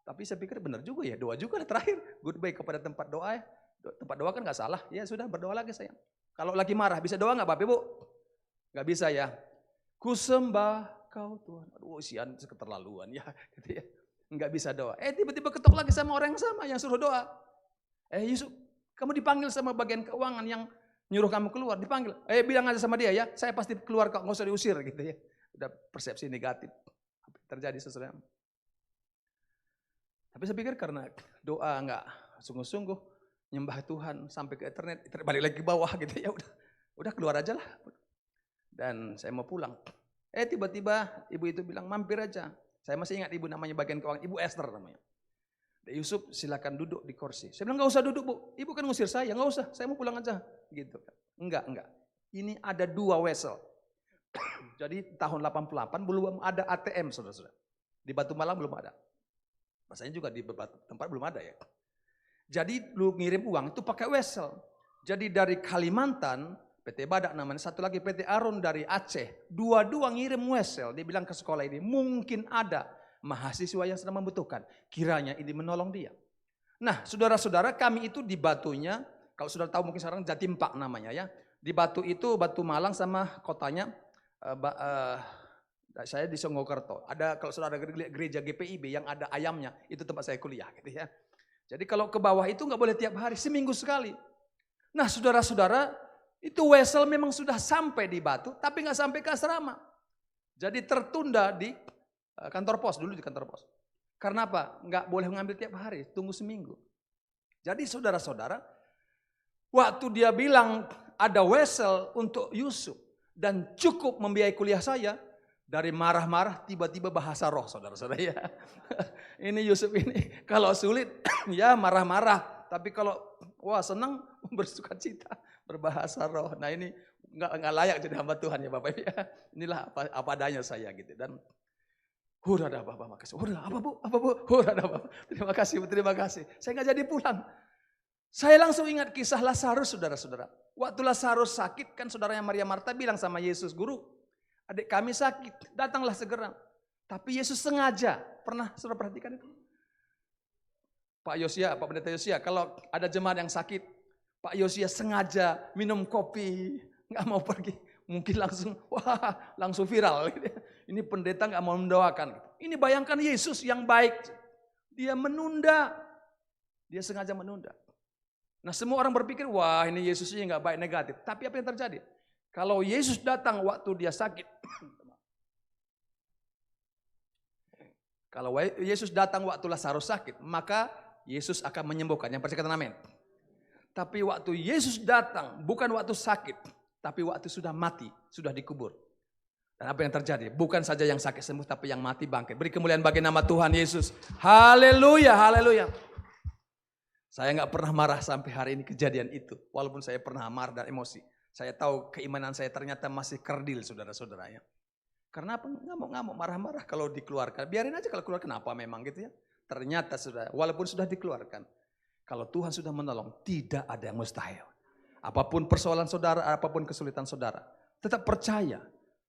Tapi saya pikir benar juga ya, doa juga lah terakhir. Goodbye kepada tempat doa ya. Tempat doa kan gak salah, ya sudah berdoa lagi saya. Kalau lagi marah, bisa doa gak Bapak Ibu? Gak bisa ya. Kusembah kau Tuhan. Aduh sian keterlaluan ya. Gitu ya. Enggak bisa doa. Tiba-tiba ketok lagi sama orang yang sama yang suruh doa. Yusuf, kamu dipanggil sama bagian keuangan yang nyuruh kamu keluar. Dipanggil. Bilang aja sama dia ya, saya pasti keluar kok, nggak usah diusir gitu ya. Udah persepsi negatif. Apa yang terjadi sesuai. Tapi saya pikir karena doa enggak sungguh-sungguh, nyembah Tuhan sampai ke internet balik lagi ke bawah gitu ya. Udah keluar aja lah. Dan saya mau pulang. Tiba-tiba ibu itu bilang mampir aja. Saya masih ingat ibu namanya bagian keuangan, Ibu Esther namanya. Yusuf silakan duduk di kursi. Saya bilang, nggak usah duduk Bu, Ibu kan ngusir saya, nggak usah, saya mau pulang aja. Gitu. Enggak. Ini ada 2 wesel. Jadi tahun 88 belum ada ATM saudara-saudara. Di Batu Malang belum ada. Masanya juga di beberapa tempat belum ada ya. Jadi lu ngirim uang itu pakai wesel. Jadi dari Kalimantan, PT Badak namanya, satu lagi PT Aron dari Aceh. Dua-dua ngirim wesel. Dia bilang ke sekolah ini, mungkin ada mahasiswa yang sedang membutuhkan. Kiranya ini menolong dia. Nah saudara-saudara, kami itu di Batunya, kalau sudah tahu mungkin sekarang Jatimpak namanya ya. Di Batu itu, Batu Malang sama kotanya, saya di Songgokerto. Ada, kalau sudah ada gereja GPIB yang ada ayamnya, itu tempat saya kuliah gitu ya. Jadi kalau ke bawah itu nggak boleh tiap hari, seminggu sekali. Nah saudara-saudara, itu wesel memang sudah sampai di Batu, tapi nggak sampai ke asrama. Jadi tertunda di kantor pos, dulu di kantor pos. Karena apa? Nggak boleh mengambil tiap hari, tunggu seminggu. Jadi saudara-saudara, waktu dia bilang ada wesel untuk Yusuf dan cukup membiayai kuliah saya, dari marah-marah tiba-tiba bahasa roh saudara-saudara ya. Ini Yusuf ini kalau sulit ya marah-marah, tapi kalau wah senang bersuka cita berbahasa roh. Nah ini nggak layak jadi hamba Tuhan ya Bapak ya. Inilah apa adanya saya gitu. Dan udah ada apa makasih. Udah apa Bu? Udah ada apa? Terima kasih. Saya nggak jadi pulang. Saya langsung ingat kisah Lazarus saudara-saudara. Waktu Lazarus sakit kan saudaranya Maria Marta bilang sama Yesus, Guru, adik kami sakit, datanglah segera. Tapi Yesus sengaja, pernah saudara perhatikan itu? Pak Pendeta Yosia, kalau ada jemaat yang sakit, Pak Yosia sengaja minum kopi, nggak mau pergi. Mungkin langsung viral. Ini pendeta nggak mau mendoakan. Ini bayangkan Yesus yang baik, dia menunda. Dia sengaja menunda. Nah semua orang berpikir, wah ini Yesusnya nggak baik, negatif. Tapi apa yang terjadi? Kalau Yesus datang waktu dia sakit, kalau Yesus datang waktu Lazarus sakit, maka Yesus akan menyembuhkan. Yang percaya kata amin. Tapi waktu Yesus datang, bukan waktu sakit, tapi waktu sudah mati, sudah dikubur. Dan apa yang terjadi? Bukan saja yang sakit sembuh, tapi yang mati bangkit. Beri kemuliaan bagi nama Tuhan Yesus. Haleluya, haleluya. Saya nggak pernah marah sampai hari ini kejadian itu. Walaupun saya pernah marah dan emosi. Saya tahu keimanan saya ternyata masih kerdil saudara-saudara ya. Karena apa? Ngamuk-ngamuk, marah-marah kalau dikeluarkan. Biarin aja kalau keluar, kenapa memang gitu ya. Ternyata sudah, walaupun sudah dikeluarkan. Kalau Tuhan sudah menolong, tidak ada yang mustahil. Apapun persoalan saudara, apapun kesulitan saudara. Tetap percaya.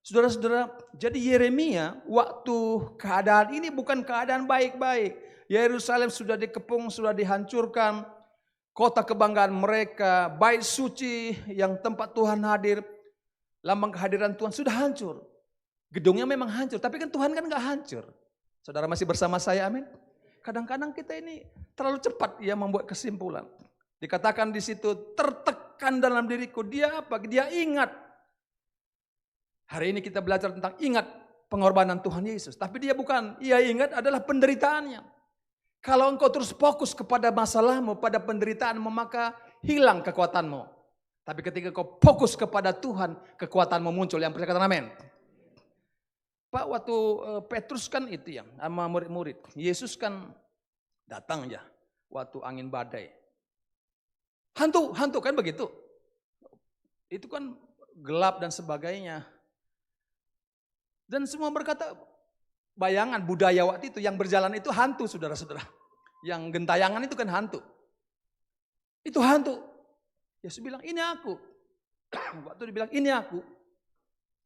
Saudara-saudara, jadi Yeremia waktu keadaan ini bukan keadaan baik-baik. Yerusalem sudah dikepung, sudah dihancurkan. Kota kebanggaan mereka, bait suci yang tempat Tuhan hadir, lambang kehadiran Tuhan sudah hancur. Gedungnya memang hancur, tapi kan Tuhan kan gak hancur. Saudara masih bersama saya, amin. Kadang-kadang kita ini terlalu cepat ya membuat kesimpulan. Dikatakan di situ tertekan dalam diriku, dia apa? Dia ingat. Hari ini kita belajar tentang ingat pengorbanan Tuhan Yesus, tapi dia bukan, ia ingat adalah penderitaannya. Kalau engkau terus fokus kepada masalahmu, pada penderitaanmu, maka hilang kekuatanmu. Tapi ketika kau fokus kepada Tuhan, kekuatanmu muncul. Yang percaya kata amin. Pak, waktu Petrus kan itu ya, sama murid-murid. Yesus kan datang ya, waktu angin badai. Hantu kan begitu. Itu kan gelap dan sebagainya. Dan semua berkata, bayangan budaya waktu itu yang berjalan itu hantu saudara-saudara. Yang gentayangan itu kan hantu. Itu hantu. Yesus bilang ini aku. Waktu dibilang ini aku.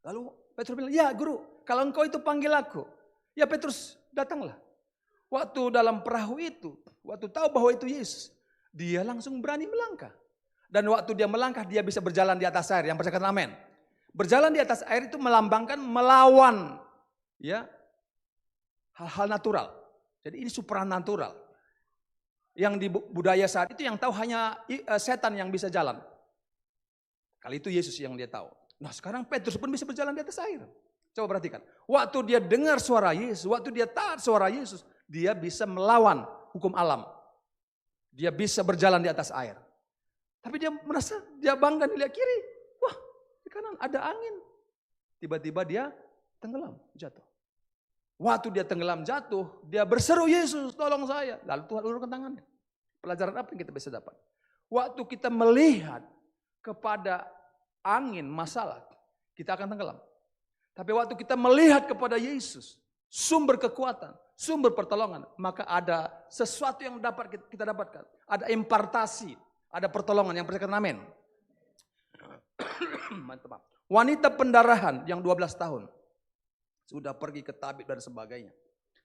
Lalu Petrus bilang ya Guru kalau engkau itu panggil aku. Ya Petrus datanglah. Waktu dalam perahu itu. Waktu tahu bahwa itu Yesus. Dia langsung berani melangkah. Dan waktu dia melangkah dia bisa berjalan di atas air. Yang percaya kata amin. Berjalan di atas air itu melambangkan melawan. Ya. Hal-hal natural. Jadi ini supranatural. Yang di budaya saat itu yang tahu hanya setan yang bisa jalan. Kali itu Yesus yang dia tahu. Nah sekarang Petrus pun bisa berjalan di atas air. Coba perhatikan. Waktu dia dengar suara Yesus, waktu dia taat suara Yesus, dia bisa melawan hukum alam. Dia bisa berjalan di atas air. Tapi dia merasa, dia bangga dilihat kiri. Wah di kanan ada angin. Tiba-tiba dia tenggelam, jatuh. Waktu dia tenggelam jatuh, dia berseru, Yesus tolong saya. Lalu Tuhan ulurkan tangannya. Pelajaran apa yang kita bisa dapat? Waktu kita melihat kepada angin masalah, kita akan tenggelam. Tapi waktu kita melihat kepada Yesus, sumber kekuatan, sumber pertolongan, maka ada sesuatu yang dapat kita dapatkan. Ada impartasi, ada pertolongan. Yang percaya amin. Mantap. Wanita pendarahan yang 12 tahun. Sudah pergi ke tabib dan sebagainya.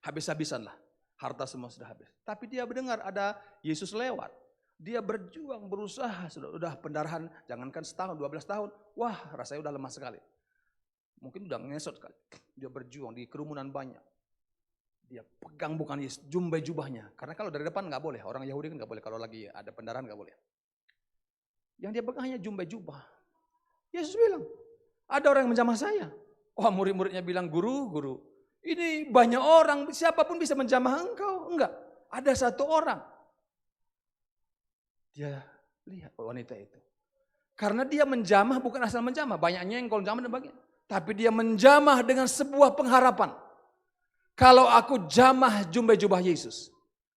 Habis-habisan lah. Harta semua sudah habis. Tapi dia mendengar ada Yesus lewat. Dia berjuang, berusaha. Sudah pendarahan, jangankan setahun, 12 tahun. Wah, rasanya udah lemah sekali. Mungkin udah ngesot sekali. Dia berjuang di kerumunan banyak. Dia pegang bukan Yesus, jumbai jubahnya. Karena kalau dari depan nggak boleh. Orang Yahudi kan nggak boleh. Kalau lagi ada pendarahan nggak boleh. Yang dia pegang hanya jumbai jubah. Yesus bilang, ada orang yang menjamah saya. Wah, murid-muridnya bilang, guru, ini banyak orang, siapapun bisa menjamah engkau. Enggak, ada satu orang. Dia lihat wanita itu. Karena dia menjamah bukan asal menjamah, banyak nyengkol, jamah dan bagian. Tapi dia menjamah dengan sebuah pengharapan. Kalau aku jamah jumbai jubah Yesus,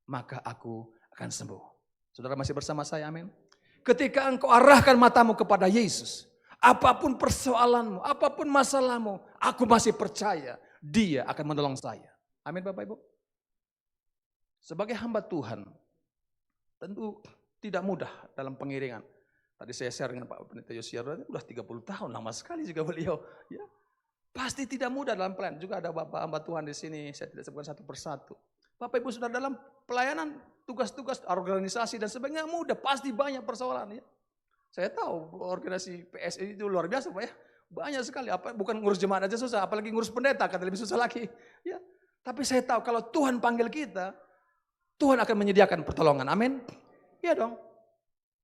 maka aku akan sembuh. Saudara masih bersama saya, amin. Ketika engkau arahkan matamu kepada Yesus, apapun persoalanmu, apapun masalahmu, aku masih percaya Dia akan menolong saya. Amin Bapak Ibu. Sebagai hamba Tuhan, tentu tidak mudah dalam pengiringan. Tadi saya share dengan Pak Pendeta Yosia, udah 30 tahun, lama sekali juga beliau. Ya, pasti tidak mudah dalam pelayanan. Juga ada Bapak hamba Tuhan di sini, saya tidak sebutkan satu persatu. Bapak Ibu sudah dalam pelayanan, tugas-tugas organisasi dan sebagainya mudah, pasti banyak persoalan ya. Saya tahu organisasi PSI itu luar biasa Pak ya. Banyak sekali, bukan ngurus jemaat aja susah, apalagi ngurus pendeta kan lebih susah lagi. Ya. Tapi saya tahu kalau Tuhan panggil kita, Tuhan akan menyediakan pertolongan, amin. Iya dong.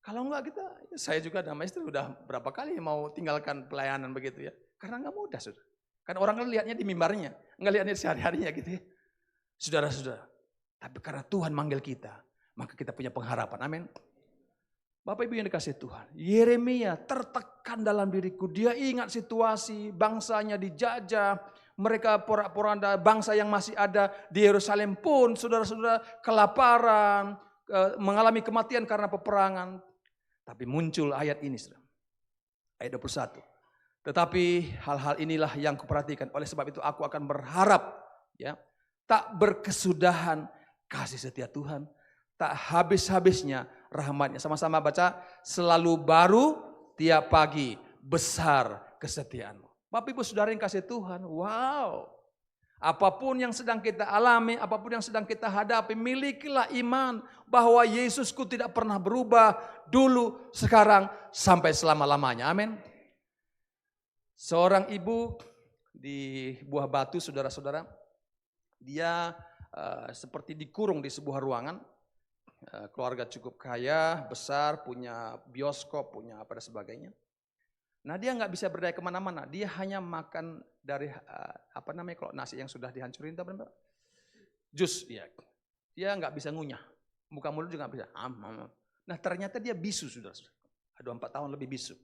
Kalau enggak kita, saya juga sama istri udah berapa kali mau tinggalkan pelayanan begitu ya. Karena enggak mudah sudah. Kan orang kan lihatnya di mimbarnya, enggak lihatnya sehari-harinya gitu ya. Saudara-saudara, tapi karena Tuhan manggil kita, maka kita punya pengharapan, amin. Bapak Ibu yang dikasih Tuhan, Yeremia tertekan dalam diriku. Dia ingat situasi bangsanya dijajah, mereka porak-poranda, bangsa yang masih ada di Yerusalem pun, saudara-saudara kelaparan, mengalami kematian karena peperangan. Tapi muncul ayat ini, saudara. Ayat 21. Tetapi hal-hal inilah yang kuperhatikan. Oleh sebab itu aku akan berharap, ya, tak berkesudahan kasih setia Tuhan, tak habis-habisnya rahmatnya. Sama-sama baca, selalu baru tiap pagi, besar kesetiaanmu. Bapak Ibu saudara yang kasih Tuhan, wow. Apapun yang sedang kita alami, apapun yang sedang kita hadapi, milikilah iman bahwa Yesusku tidak pernah berubah dulu, sekarang, sampai selama-lamanya. Amin. Seorang ibu di Buah Batu, saudara-saudara, dia seperti dikurung di sebuah ruangan. Keluarga cukup kaya, besar, punya bioskop, punya apa dan sebagainya. Nah dia nggak bisa berdaya kemana-mana, dia hanya makan dari apa namanya kalau nasi yang sudah dihancurin, jus, ya. Dia nggak bisa ngunyah, muka mulut juga nggak bisa. Nah ternyata dia bisu sudah, ada 4 tahun lebih bisu.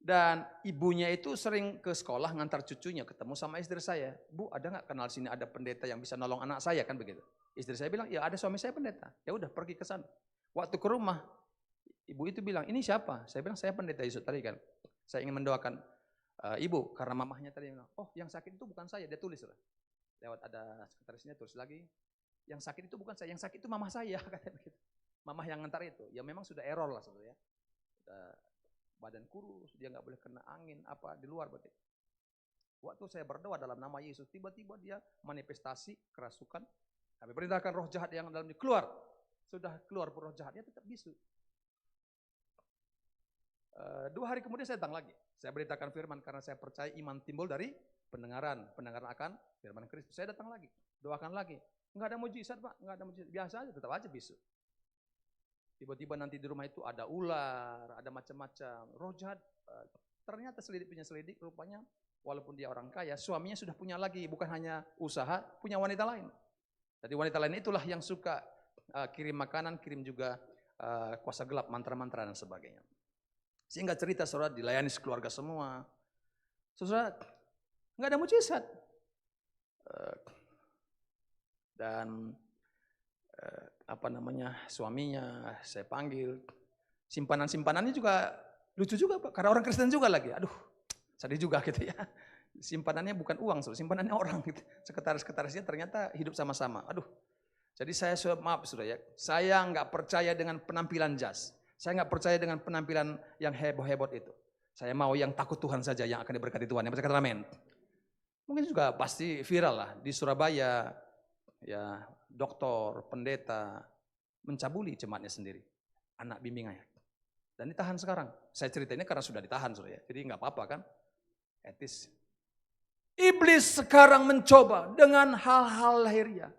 Dan ibunya itu sering ke sekolah ngantar cucunya, ketemu sama istri saya. Bu, ada nggak kenal sini ada pendeta yang bisa nolong anak saya kan begitu. Istri saya bilang, ya ada suami saya pendeta. Ya udah pergi ke sana. Waktu ke rumah, ibu itu bilang, ini siapa? Saya bilang, saya pendeta Yusuf tadi kan. Saya ingin mendoakan ibu, karena mamahnya tadi bilang, oh yang sakit itu bukan saya. Dia tulis lah. Lewat ada sekretarisnya tulis lagi, yang sakit itu bukan saya, yang sakit itu mamah saya. Katanya begitu. Mamah yang ngantar itu, ya memang sudah error lah sebenarnya. Badan kurus, dia nggak boleh kena angin, apa di luar berarti. Waktu saya berdoa dalam nama Yesus, tiba-tiba dia manifestasi kerasukan. Kami perintahkan roh jahat yang dalam dia keluar. Sudah keluar roh jahatnya tetap bisu. 2 hari kemudian saya datang lagi. Saya beritakan firman karena saya percaya iman timbul dari pendengaran akan firman Kristus. Saya datang lagi, doakan lagi. Enggak ada mujizat Pak, enggak ada mujizat. Biasa aja, tetap aja bisu. Tiba-tiba nanti di rumah itu ada ular, ada macam-macam. Roh jahat, ternyata punya selidik rupanya walaupun dia orang kaya, suaminya sudah punya lagi, bukan hanya usaha, punya wanita lain. Jadi wanita lain itulah yang suka kirim makanan, kirim juga kuasa gelap, mantra-mantra dan sebagainya. Sehingga cerita saudara dilayani sekeluarga semua. Saudara, nggak ada mujizat. Dan suaminya saya panggil. Simpanan-simpanannya juga lucu juga Pak, karena orang Kristen juga lagi. Aduh, sedih juga gitu ya. Simpanannya bukan uang, simpanannya orang gitu. Sekretaris-sekretarisnya ternyata hidup sama-sama. Aduh. Jadi maaf Saudara ya, saya nggak percaya dengan penampilan jas. Saya nggak percaya dengan penampilan yang heboh-heboh itu. Saya mau yang takut Tuhan saja yang akan diberkati Tuhan. Yang percaya amin. Mungkin juga pasti viral lah di Surabaya, ya dokter, pendeta mencabuli jemaatnya sendiri, anak bimbingannya. Dan ditahan sekarang. Saya cerita ini karena sudah ditahan Saudara ya. Jadi nggak apa-apa kan, etis. Iblis sekarang mencoba dengan hal-hal lahiriah,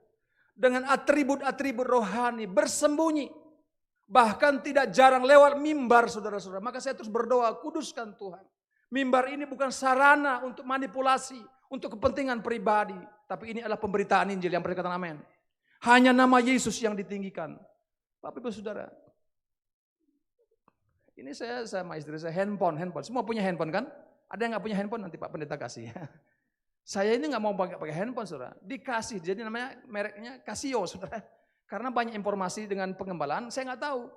dengan atribut-atribut rohani bersembunyi. Bahkan tidak jarang lewat mimbar saudara-saudara. Maka saya terus berdoa, kuduskan Tuhan. Mimbar ini bukan sarana untuk manipulasi, untuk kepentingan pribadi. Tapi ini adalah pemberitaan Injil yang berkata amin. Hanya nama Yesus yang ditinggikan. Bapak Ibu Saudara. Ini saya sama istri saya handphone. Semua punya handphone kan? Ada yang nggak punya handphone nanti Pak Pendeta kasih. Saya ini nggak mau pakai handphone Saudara. Dikasih, jadi namanya mereknya Casio Saudara. Karena banyak informasi dengan pengembalaan, saya nggak tahu.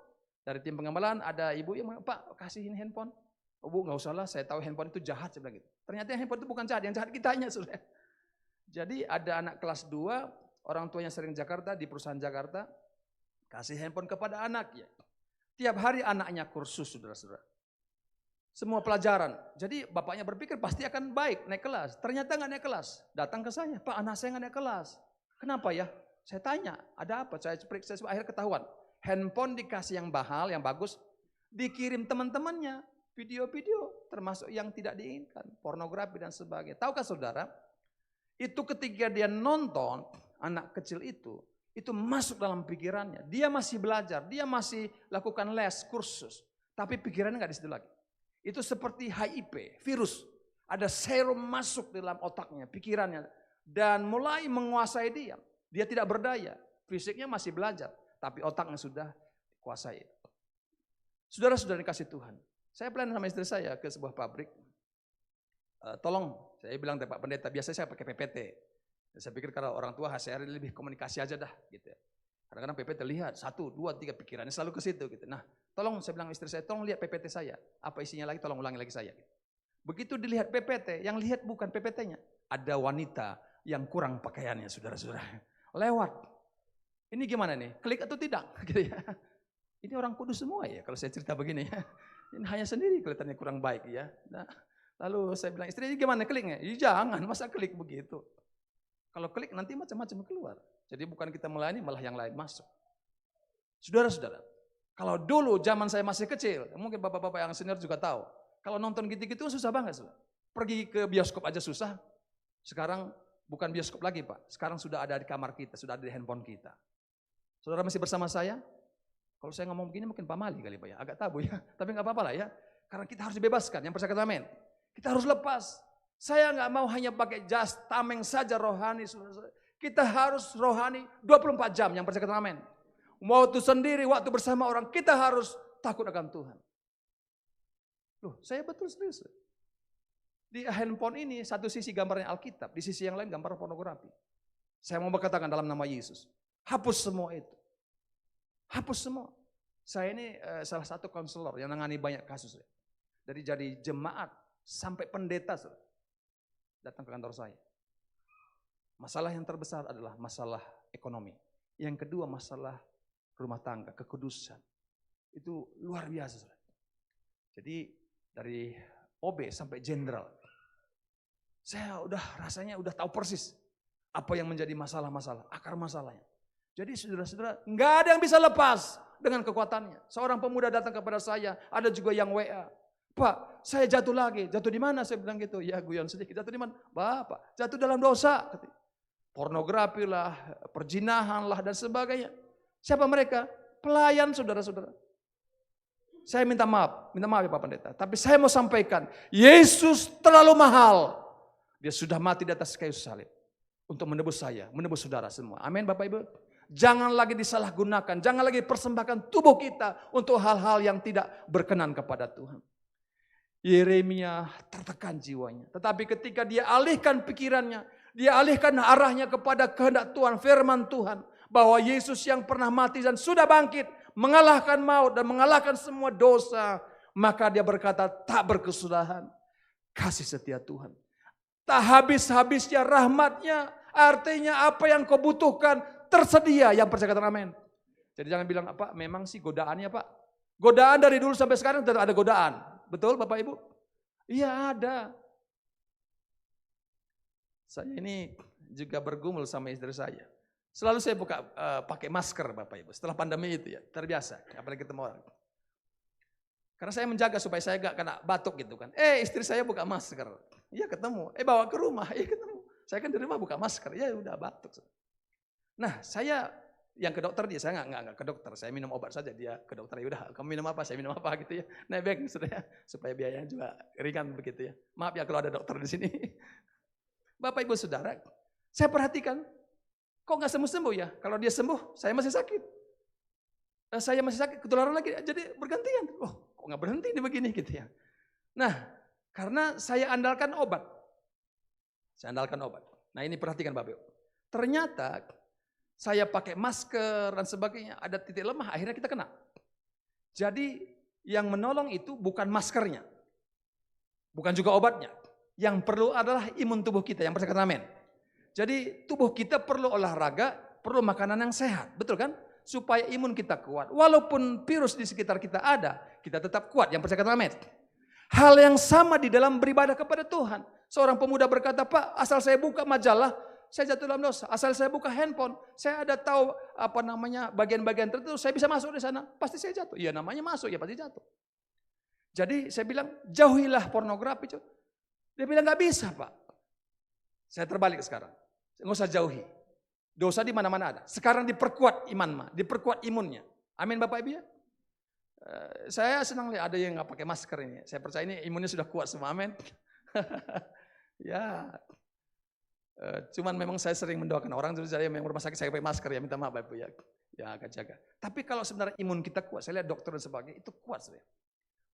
Dari tim pengembalaan ada ibu yang Pak kasihin handphone. Oh Bu nggak usah lah, saya tahu handphone itu jahat. Saya bilang gitu. Ternyata handphone itu bukan jahat, yang jahat kitanya Saudara. Jadi ada anak kelas 2, orang tuanya sering Jakarta, di perusahaan Jakarta, kasih handphone kepada anaknya. Tiap hari anaknya kursus saudara-saudara. Semua pelajaran. Jadi bapaknya berpikir pasti akan baik, naik kelas. Ternyata nggak naik kelas. Datang ke saya, Pak anak saya nggak naik kelas. Kenapa ya? Saya tanya, ada apa? Saya periksa, akhirnya ketahuan. Handphone dikasih yang mahal, yang bagus. Dikirim teman-temannya, video-video termasuk yang tidak diinginkan. Pornografi dan sebagainya. Tahukah saudara? Itu ketika dia nonton, anak kecil itu masuk dalam pikirannya. Dia masih belajar, dia masih lakukan les, kursus. Tapi pikirannya nggak di situ lagi. Itu seperti HIV, virus. Ada serum masuk dalam otaknya, pikirannya. Dan mulai menguasai dia. Dia tidak berdaya, fisiknya masih belajar. Tapi otaknya sudah dikuasai. Saudara-saudara dikasih Tuhan. Saya plan sama istri saya ke sebuah pabrik. Tolong, saya bilang Pak Pendeta, biasanya saya pakai PPT. Saya pikir kalau orang tua HCR lebih komunikasi aja dah gitu ya. Kadang-kadang PPT lihat 1, 2, 3 pikirannya selalu ke situ gitu. Nah, tolong saya bilang istri saya, tolong lihat PPT saya. Apa isinya lagi tolong ulangi lagi saya. Begitu dilihat PPT, yang lihat bukan PPT-nya. Ada wanita yang kurang pakaiannya saudara-saudara. Lewat. Ini gimana nih? Klik atau tidak? Gitu ya. Ini orang kudus semua ya kalau saya cerita begini ya. Ini hanya sendiri kelihatannya kurang baik ya. Nah, lalu saya bilang istri gimana kliknya? Ya, jangan, masa klik begitu. Kalau klik nanti macam-macam keluar. Jadi bukan kita melayani malah yang lain masuk. Saudara-saudara, kalau dulu zaman saya masih kecil, mungkin bapak-bapak yang senior juga tahu. Kalau nonton gitu-gitu susah banget. Saudara. Pergi ke bioskop aja susah. Sekarang bukan bioskop lagi Pak. Sekarang sudah ada di kamar kita, sudah ada di handphone kita. Saudara masih bersama saya? Kalau saya ngomong begini mungkin pamali kali Pak ya. Agak tabu ya. Tapi nggak apa-apa lah ya. Karena kita harus dibebaskan. Yang percaya kata amin. Kita harus lepas. Saya nggak mau hanya pakai jas tameng saja rohani. Kita harus rohani 24 jam yang percaya kata amin. Waktu sendiri, waktu bersama orang, kita harus takut akan Tuhan. Loh, saya betul serius. Di handphone ini satu sisi gambarnya Alkitab, di sisi yang lain gambar pornografi. Saya mau berkatakan dalam nama Yesus, hapus semua itu. Hapus semua. Saya ini salah satu konselor yang menangani banyak kasus. Dari jadi jemaat sampai pendeta. Datang ke kantor saya. Masalah yang terbesar adalah masalah ekonomi. Yang kedua masalah rumah tangga, kekudusan. Itu luar biasa. Jadi dari OB sampai jenderal. Saya rasanya udah tahu persis apa yang menjadi masalah-masalah, akar masalahnya. Jadi saudara-saudara, nggak ada yang bisa lepas dengan kekuatannya. Seorang pemuda datang kepada saya, ada juga yang WA. Pak, saya jatuh lagi. Jatuh di mana? Saya bilang gitu. Ya guyon sedikit. Jatuh di mana? Bapak, jatuh dalam dosa. Pornografi lah, perjinahan lah dan sebagainya. Siapa mereka? Pelayan saudara-saudara. Saya minta maaf ya Pak Pendeta. Tapi saya mau sampaikan, Yesus terlalu mahal. Dia sudah mati di atas kayu salib. Untuk menebus saya, menebus saudara semua. Amin Bapak Ibu. Jangan lagi disalahgunakan. Jangan lagi persembahkan tubuh kita untuk hal-hal yang tidak berkenan kepada Tuhan. Yeremia tertekan jiwanya. Tetapi ketika dia alihkan pikirannya, Dia alihkan arahnya kepada kehendak Tuhan, firman Tuhan. Bahwa Yesus yang pernah mati dan sudah bangkit, mengalahkan maut dan mengalahkan semua dosa. Maka dia berkata, tak berkesudahan kasih setia Tuhan. Tak habis-habisnya rahmatnya, artinya apa yang kau butuhkan tersedia. Yang percaya kata amin. Jadi jangan bilang, apa memang sih godaannya Pak. Godaan dari dulu sampai sekarang tetap ada godaan. Betul Bapak Ibu? Iya ada. Saya ini juga bergumul sama istri saya. Selalu saya buka pakai masker Bapak Ibu. Setelah pandemi itu ya, terbiasa. Apalagi ketemu orang. Karena saya menjaga supaya saya gak kena batuk gitu kan. Istri saya buka masker. Iya ketemu. Bawa ke rumah. Iya ketemu. Saya kan di rumah buka masker. Ya udah batuk. Nah saya yang ke dokter dia. Saya gak ke dokter. Saya minum obat saja. Dia ke dokter. Ya udah kamu minum apa? Saya minum apa gitu ya. Nebeng supaya biayanya juga ringan begitu ya. Maaf ya kalau ada dokter di sini. Bapak Ibu Saudara. Saya perhatikan. Kok gak sembuh-sembuh ya? Kalau dia sembuh, saya masih sakit. Saya masih sakit, ketularan lagi. Jadi bergantian. Kok gak berhenti nih begini gitu ya. Nah, karena saya andalkan obat. Nah ini perhatikan Bapak Ibu. Ternyata saya pakai masker dan sebagainya. Ada titik lemah, akhirnya kita kena. Jadi yang menolong itu bukan maskernya. Bukan juga obatnya. Yang perlu adalah imun tubuh kita. Yang percaya kata amin. Jadi tubuh kita perlu olahraga, perlu makanan yang sehat, betul kan? Supaya imun kita kuat. Walaupun virus di sekitar kita ada, kita tetap kuat. Yang percaya kata amin. Hal yang sama di dalam beribadah kepada Tuhan. Seorang pemuda berkata, Pak, asal saya buka majalah, saya jatuh dalam dosa. Asal saya buka handphone, saya ada tahu bagian-bagian tertentu, saya bisa masuk di sana, pasti saya jatuh. Ya namanya masuk, ya pasti jatuh. Jadi saya bilang, jauhilah pornografi. Dia bilang gak bisa Pak. Saya terbalik sekarang. Nggak usah jauhi. Dosa di mana-mana ada. Sekarang diperkuat diperkuat imunnya. Amin Bapak Ibu ya. Saya senang lihat ada yang nggak pakai masker ini. Saya percaya ini imunnya sudah kuat semua. Amin. Ya. Cuman memang saya sering mendoakan orang terus saya memang rumah sakit saya pakai masker ya, minta maaf Bapak Ibu ya. Ya akan jaga. Tapi kalau sebenarnya imun kita kuat, saya lihat dokter dan sebagainya itu kuat saya.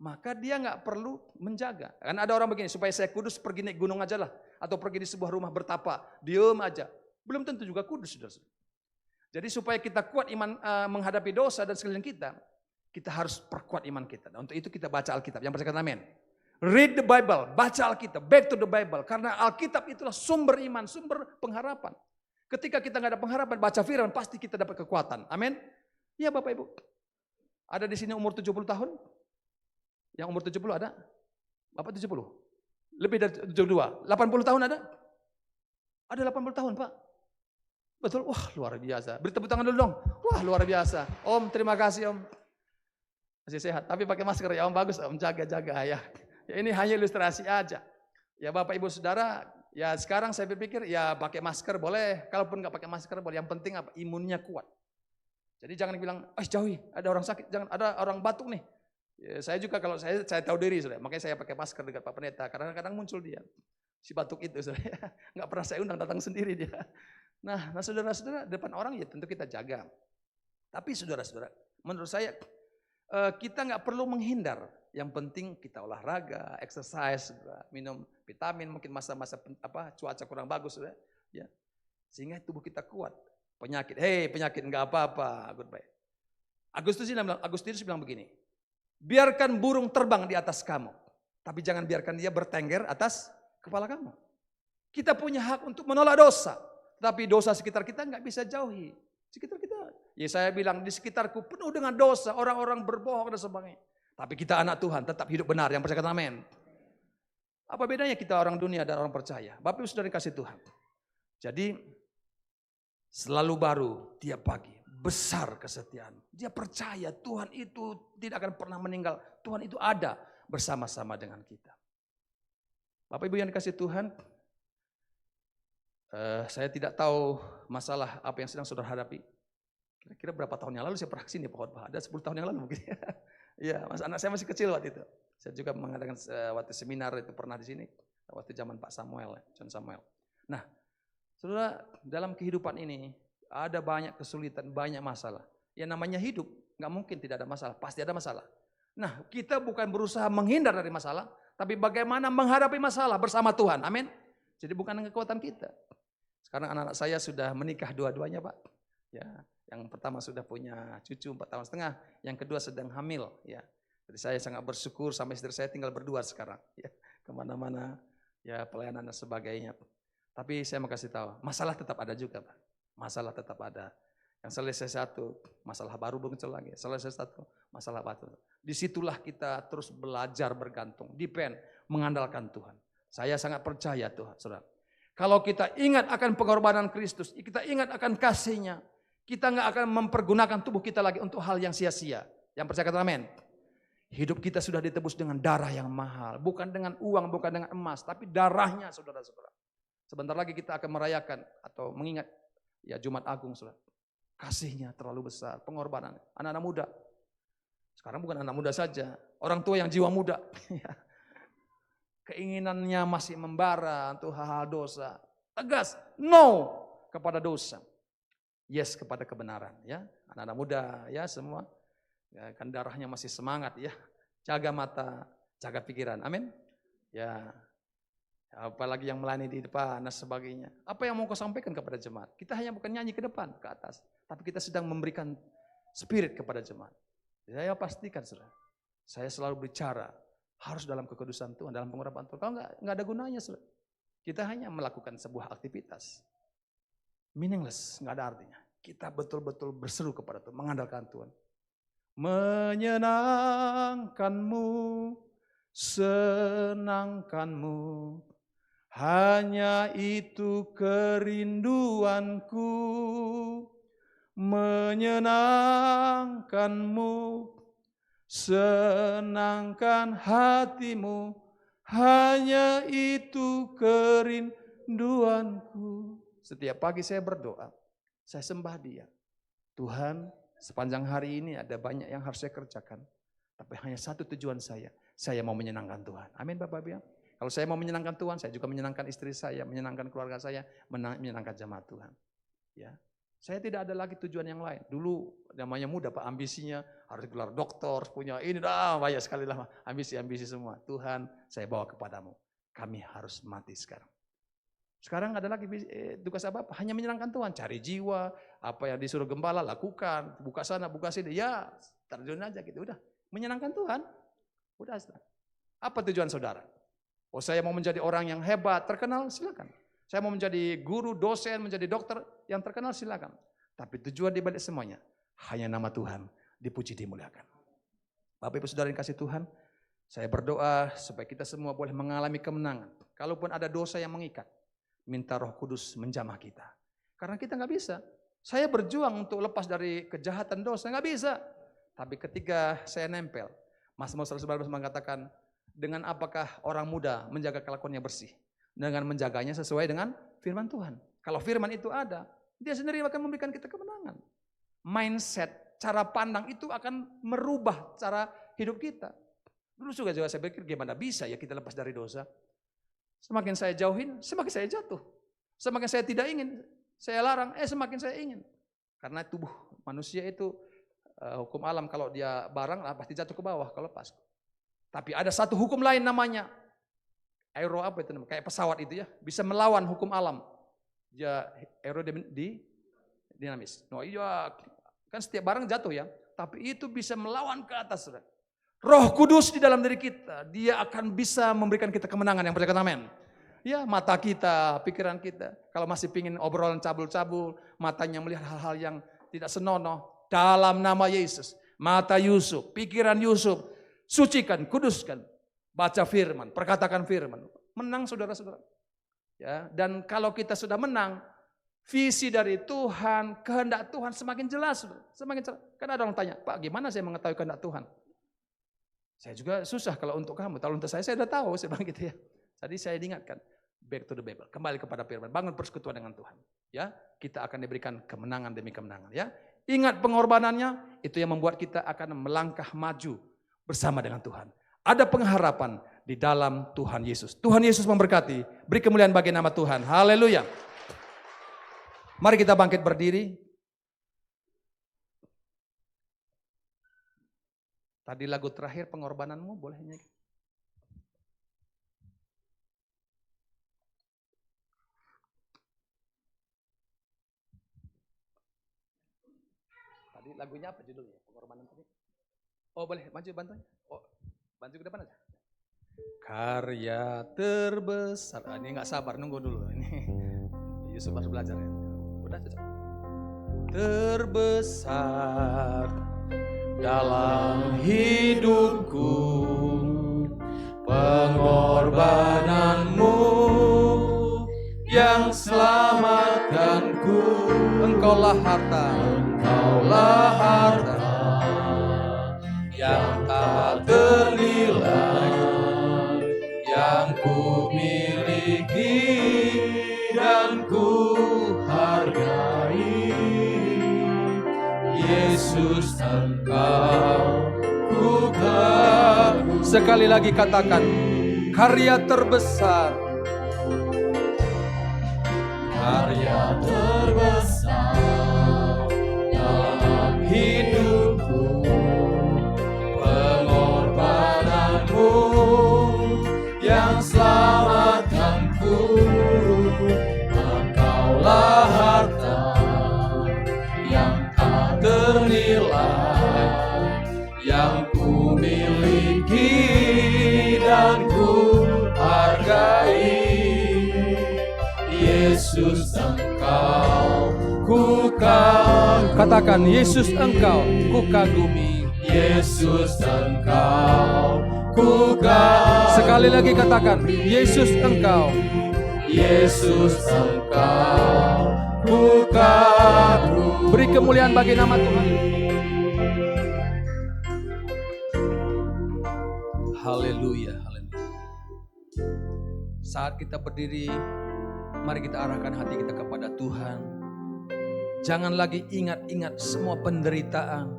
Maka dia nggak perlu menjaga. Kan ada orang begini, supaya saya kudus pergi naik gunung aja lah. Atau pergi di sebuah rumah bertapa, diem aja. Belum tentu juga kudus, saudara. Jadi supaya kita kuat iman menghadapi dosa dan sekeliling kita harus perkuat iman kita. Dan untuk itu kita baca Alkitab. Yang percaya kata amin. Read the Bible, baca Alkitab, back to the Bible. Karena Alkitab itulah sumber iman, sumber pengharapan. Ketika kita nggak ada pengharapan, baca firman, pasti kita dapat kekuatan. Amin. Iya Bapak Ibu. Ada di sini umur 70 tahun? Yang umur 70 ada? Bapak 70? Lebih dari 72? 80 tahun ada? Ada 80 tahun Pak. Betul? Wah luar biasa. Beri tepuk tangan dulu dong. Wah luar biasa. Om terima kasih Om. Masih sehat. Tapi pakai masker ya Om, bagus Om. Jaga-jaga ya. Ya ini hanya ilustrasi aja. Ya Bapak Ibu Saudara. Ya sekarang saya berpikir ya pakai masker boleh. Kalaupun nggak pakai masker boleh. Yang penting apa? Imunnya kuat. Jadi jangan bilang, jauhi. Ada orang sakit. Jangan ada orang batuk nih. Ya, saya juga kalau saya tahu diri, saudara. Makanya saya pakai masker dekat Pak Pendeta. Karena kadang muncul dia, si batuk itu, saudara. Nggak pernah saya undang, datang sendiri dia. Nah saudara-saudara, depan orang ya tentu kita jaga. Tapi saudara-saudara, menurut saya kita nggak perlu menghindar. Yang penting kita olahraga, exercise, minum vitamin. Mungkin masa-masa cuaca kurang bagus, saudara. Ya, sehingga tubuh kita kuat. Penyakit nggak apa-apa, goodbye. Agustinus bilang begini. Biarkan burung terbang di atas kamu. Tapi jangan biarkan dia bertengger atas kepala kamu. Kita punya hak untuk menolak dosa. Tapi dosa sekitar kita nggak bisa jauhi. Sekitar kita. Ya saya bilang di sekitarku penuh dengan dosa. Orang-orang berbohong dan sebagainya. Tapi kita anak Tuhan tetap hidup benar. Yang percaya kata amin. Apa bedanya kita orang dunia dan orang percaya? Bapak Ibu sudah dikasih Tuhan. Jadi selalu baru tiap pagi. Besar kesetiaan. Dia percaya Tuhan itu tidak akan pernah meninggal. Tuhan itu ada bersama-sama dengan kita. Bapak Ibu yang dikasih Tuhan, saya tidak tahu masalah apa yang sedang saudara hadapi. Kira-kira berapa tahun yang lalu saya pernah kesini Pak. Ada 10 tahun yang lalu mungkin. Iya, anak saya masih kecil waktu itu. Saya juga mengadakan waktu seminar itu pernah di sini. Waktu zaman Pak Samuel, John Samuel. Nah, saudara dalam kehidupan ini, ada banyak kesulitan, banyak masalah. Yang namanya hidup, nggak mungkin tidak ada masalah, pasti ada masalah. Nah, kita bukan berusaha menghindar dari masalah, tapi bagaimana menghadapi masalah bersama Tuhan, amin. Jadi bukan dengan kekuatan kita. Sekarang anak-anak saya sudah menikah dua-duanya, Pak. Ya, yang pertama sudah punya cucu 4,5 tahun, yang kedua sedang hamil. Ya, jadi saya sangat bersyukur sampai istri saya tinggal berdua sekarang. Ya, kemana-mana, ya pelayanan dan sebagainya. Tapi saya mau kasih tahu, masalah tetap ada juga, Pak. Masalah tetap ada. Yang selesai satu, masalah baru muncul lagi. Selesai satu, masalah baru. Disitulah kita terus belajar bergantung, depend, mengandalkan Tuhan. Saya sangat percaya Tuhan, saudara. Kalau kita ingat akan pengorbanan Kristus, kita ingat akan kasih-Nya, kita nggak akan mempergunakan tubuh kita lagi untuk hal yang sia-sia. Yang percaya kata amin. Hidup kita sudah ditebus dengan darah yang mahal, bukan dengan uang, bukan dengan emas, tapi darahnya, saudara-saudara. Sebentar lagi kita akan merayakan atau mengingat ya Jumat Agung, saudara. Kasih-Nya terlalu besar, pengorbanan. Anak-anak muda, sekarang bukan anak muda saja, orang tua yang jiwa muda. Keinginannya masih membara untuk hal-hal dosa. Tegas, no kepada dosa. Yes kepada kebenaran. Ya, anak-anak muda ya semua. Ya, kan darahnya masih semangat ya. Jaga mata, jaga pikiran. Amin. Ya, apalagi yang melayani di depan dan sebagainya. Apa yang mau kau sampaikan kepada jemaat? Kita hanya bukan nyanyi ke depan, ke atas. Tapi kita sedang memberikan spirit kepada jemaat. Saya pastikan saudara. Saya selalu bicara. Harus dalam kekudusan Tuhan, dalam pengurapan Tuhan. Kalau enggak ada gunanya, saudara. Kita hanya melakukan sebuah aktivitas. Meaningless, enggak ada artinya. Kita betul-betul berseru kepada Tuhan, mengandalkan Tuhan. Menyenangkanmu, senangkanmu, hanya itu kerinduanku. Menyenangkanmu, senangkan hatimu, hanya itu kerinduanku. Setiap pagi saya berdoa, saya sembah Dia. Tuhan, sepanjang hari ini ada banyak yang harus saya kerjakan. Tapi hanya satu tujuan saya mau menyenangkan Tuhan. Amin Bapak Ibu. Kalau saya mau menyenangkan Tuhan, saya juga menyenangkan istri saya, menyenangkan keluarga saya, menyenangkan jemaat Tuhan. Ya. Saya tidak ada lagi tujuan yang lain. Dulu namanya muda Pak, ambisinya harus gelar doktor, punya ini banyak sekali lah ambisi-ambisi semua. Tuhan, saya bawa kepadamu. Kami harus mati sekarang. Sekarang ada lagi tugas apa? Hanya menyenangkan Tuhan, cari jiwa, apa yang disuruh gembala lakukan, buka sana, buka sini. Ya, terjun aja gitu, udah. Menyenangkan Tuhan. Udah. Apa tujuan saudara? Oh, saya mau menjadi orang yang hebat, terkenal, silakan. Saya mau menjadi guru, dosen, menjadi dokter yang terkenal, silakan. Tapi tujuan di balik semuanya, hanya nama Tuhan dipuji, dimuliakan. Bapak Ibu Saudara yang kasih Tuhan, saya berdoa supaya kita semua boleh mengalami kemenangan. Kalaupun ada dosa yang mengikat, minta Roh Kudus menjamah kita. Karena kita nggak bisa. Saya berjuang untuk lepas dari kejahatan dosa, nggak bisa. Tapi ketika saya nempel, Mazmur 119 mengatakan, dengan apakah orang muda menjaga kelakuannya bersih? Dengan menjaganya sesuai dengan firman Tuhan. Kalau firman itu ada, Dia sendiri akan memberikan kita kemenangan. Mindset, cara pandang itu akan merubah cara hidup kita. Dulu juga saya pikir gimana bisa ya kita lepas dari dosa. Semakin saya jauhin, semakin saya jatuh. Semakin saya tidak ingin, saya larang, semakin saya ingin. Karena tubuh manusia itu hukum alam, kalau dia barang pasti jatuh ke bawah kalau lepas. Tapi ada satu hukum lain namanya aero apa itu namanya? Kayak pesawat itu ya, bisa melawan hukum alam. Ya aerodinamis. No iya, kan setiap barang jatuh ya, tapi itu bisa melawan ke atas. Saudara. Roh Kudus di dalam diri kita, Dia akan bisa memberikan kita kemenangan, yang percaya kata amin. Ya, mata kita, pikiran kita, kalau masih pingin obrolan cabul-cabul, matanya melihat hal-hal yang tidak senonoh, dalam nama Yesus, mata Yusuf, pikiran Yusuf, sucikan, kuduskan. Baca firman, perkatakan firman. Menang saudara-saudara. Ya, dan kalau kita sudah menang, visi dari Tuhan, kehendak Tuhan semakin jelas. Semakin jelas. Kan ada orang tanya, Pak gimana saya mengetahui kehendak Tuhan? Saya juga susah kalau untuk kamu. Kalau untuk saya sudah tahu, saya bilang gitu ya. Tadi saya diingatkan, back to the Bible, kembali kepada firman, bangun persekutuan dengan Tuhan. Ya, kita akan diberikan kemenangan demi kemenangan. Ya, ingat pengorbanannya, itu yang membuat kita akan melangkah maju bersama dengan Tuhan. Ada pengharapan di dalam Tuhan Yesus. Tuhan Yesus memberkati. Beri kemuliaan bagi nama Tuhan. Haleluya. Mari kita bangkit berdiri. Tadi lagu terakhir pengorbananmu boleh nyanyi. Lagunya apa judulnya? Pengorbanan tadi. Oh boleh, maju bantu. Oh, bantu ke depan aja. Karya terbesar. Ini nggak sabar, nunggu dulu. Ini Yusuf harus belajar ya. Udah cocok. Terbesar dalam hidupku pengorbananmu yang selamatkanku. Engkaulah harta yang tak ternilai yang ku miliki dan ku hargai. Yesus, Engkau ku kagumi. Sekali lagi katakan, karya terbesar. Karya terbesar dalam hidupku, pengorbananmu yang selamatkanku. Engkaulah harta yang tak ternilai yang ku miliki dan ku hargai. Yesus, Engkau ku kagumi. Katakan, Yesus, Engkau ku kagumi. Yesus, Engkau ku kagumi. Sekali lagi katakan, Yesus, Engkau. Yesus, Engkau ku kagumi. Beri kemuliaan bagi nama Tuhan. Haleluya, haleluya. Saat kita berdiri, mari kita arahkan hati kita kepada Tuhan. Jangan lagi ingat-ingat semua penderitaan.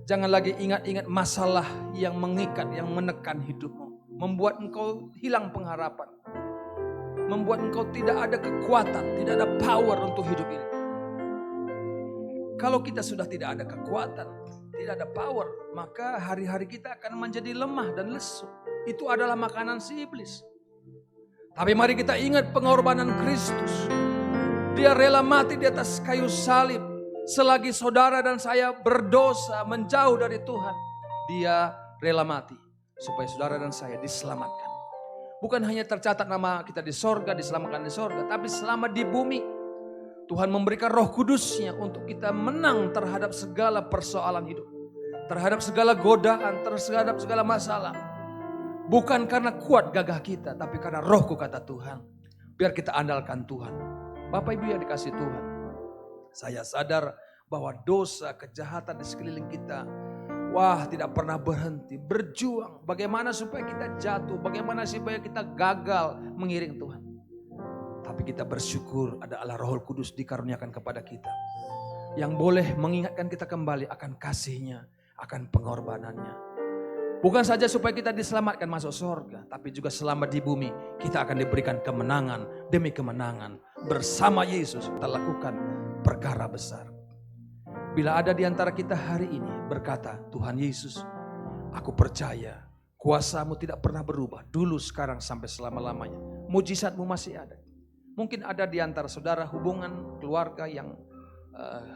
Jangan lagi ingat-ingat masalah yang mengikat, yang menekan hidupmu. Membuat engkau hilang pengharapan. Membuat engkau tidak ada kekuatan, tidak ada power untuk hidup ini. Kalau kita sudah tidak ada kekuatan, tidak ada power, maka hari-hari kita akan menjadi lemah dan lesu. Itu adalah makanan si iblis. Tapi mari kita ingat pengorbanan Kristus. Dia rela mati di atas kayu salib. Selagi saudara dan saya berdosa menjauh dari Tuhan, Dia rela mati supaya saudara dan saya diselamatkan. Bukan hanya tercatat nama kita di sorga, diselamatkan di sorga, tapi selama di bumi Tuhan memberikan Roh Kudus-Nya untuk kita menang terhadap segala persoalan hidup, terhadap segala godaan, terhadap segala masalah. Bukan karena kuat gagah kita, tapi karena Rohku, kata Tuhan. Biar kita andalkan Tuhan. Bapak Ibu yang dikasihi Tuhan, saya sadar bahwa dosa, kejahatan di sekeliling kita, tidak pernah berhenti. Berjuang bagaimana supaya kita jatuh, bagaimana supaya kita gagal mengiring Tuhan. Tapi kita bersyukur ada Allah Roh Kudus dikaruniakan kepada kita, yang boleh mengingatkan kita kembali akan kasih-Nya, akan pengorbanannya. Bukan saja supaya kita diselamatkan masuk surga, tapi juga selama di bumi kita akan diberikan kemenangan demi kemenangan. Bersama Yesus kita lakukan perkara besar. Bila ada di antara kita hari ini berkata, Tuhan Yesus, aku percaya kuasa-Mu tidak pernah berubah. Dulu, sekarang, sampai selama-lamanya. Mujizat-Mu masih ada. Mungkin ada di antara saudara hubungan keluarga yang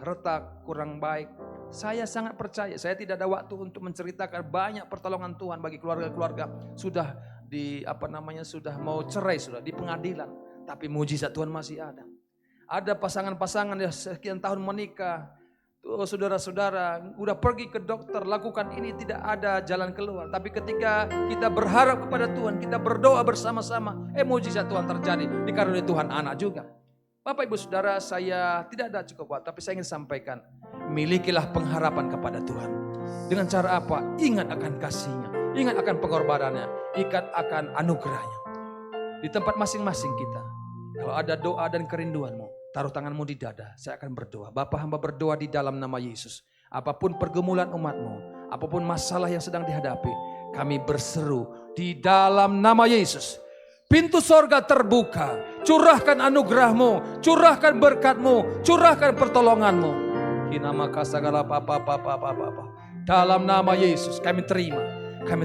retak, kurang baik. Saya sangat percaya, saya tidak ada waktu untuk menceritakan banyak pertolongan Tuhan bagi keluarga-keluarga. Sudah sudah mau cerai, sudah di pengadilan. Tapi mujizat Tuhan masih ada. Ada pasangan-pasangan yang sekian tahun menikah. Saudara-saudara udah pergi ke dokter, lakukan ini, tidak ada jalan keluar. Tapi ketika kita berharap kepada Tuhan, kita berdoa bersama-sama, mujizat Tuhan terjadi. Dikaruniai Tuhan anak juga. Bapak Ibu Saudara, saya tidak ada cukup waktu, tapi saya ingin sampaikan, milikilah pengharapan kepada Tuhan. Dengan cara apa? Ingat akan kasih-Nya, ingat akan pengorbanannya, ingat akan anugerahnya. Di tempat masing-masing kita, kalau ada doa dan kerinduanmu, taruh tanganmu di dada, saya akan berdoa. Bapa, hamba berdoa di dalam nama Yesus. Apapun pergumulan umatmu, apapun masalah yang sedang dihadapi, kami berseru di dalam nama Yesus. Pintu sorga terbuka, curahkan anugerahmu, curahkan berkatmu, curahkan pertolonganmu. Hinama kasagala papa. Dalam nama Yesus kami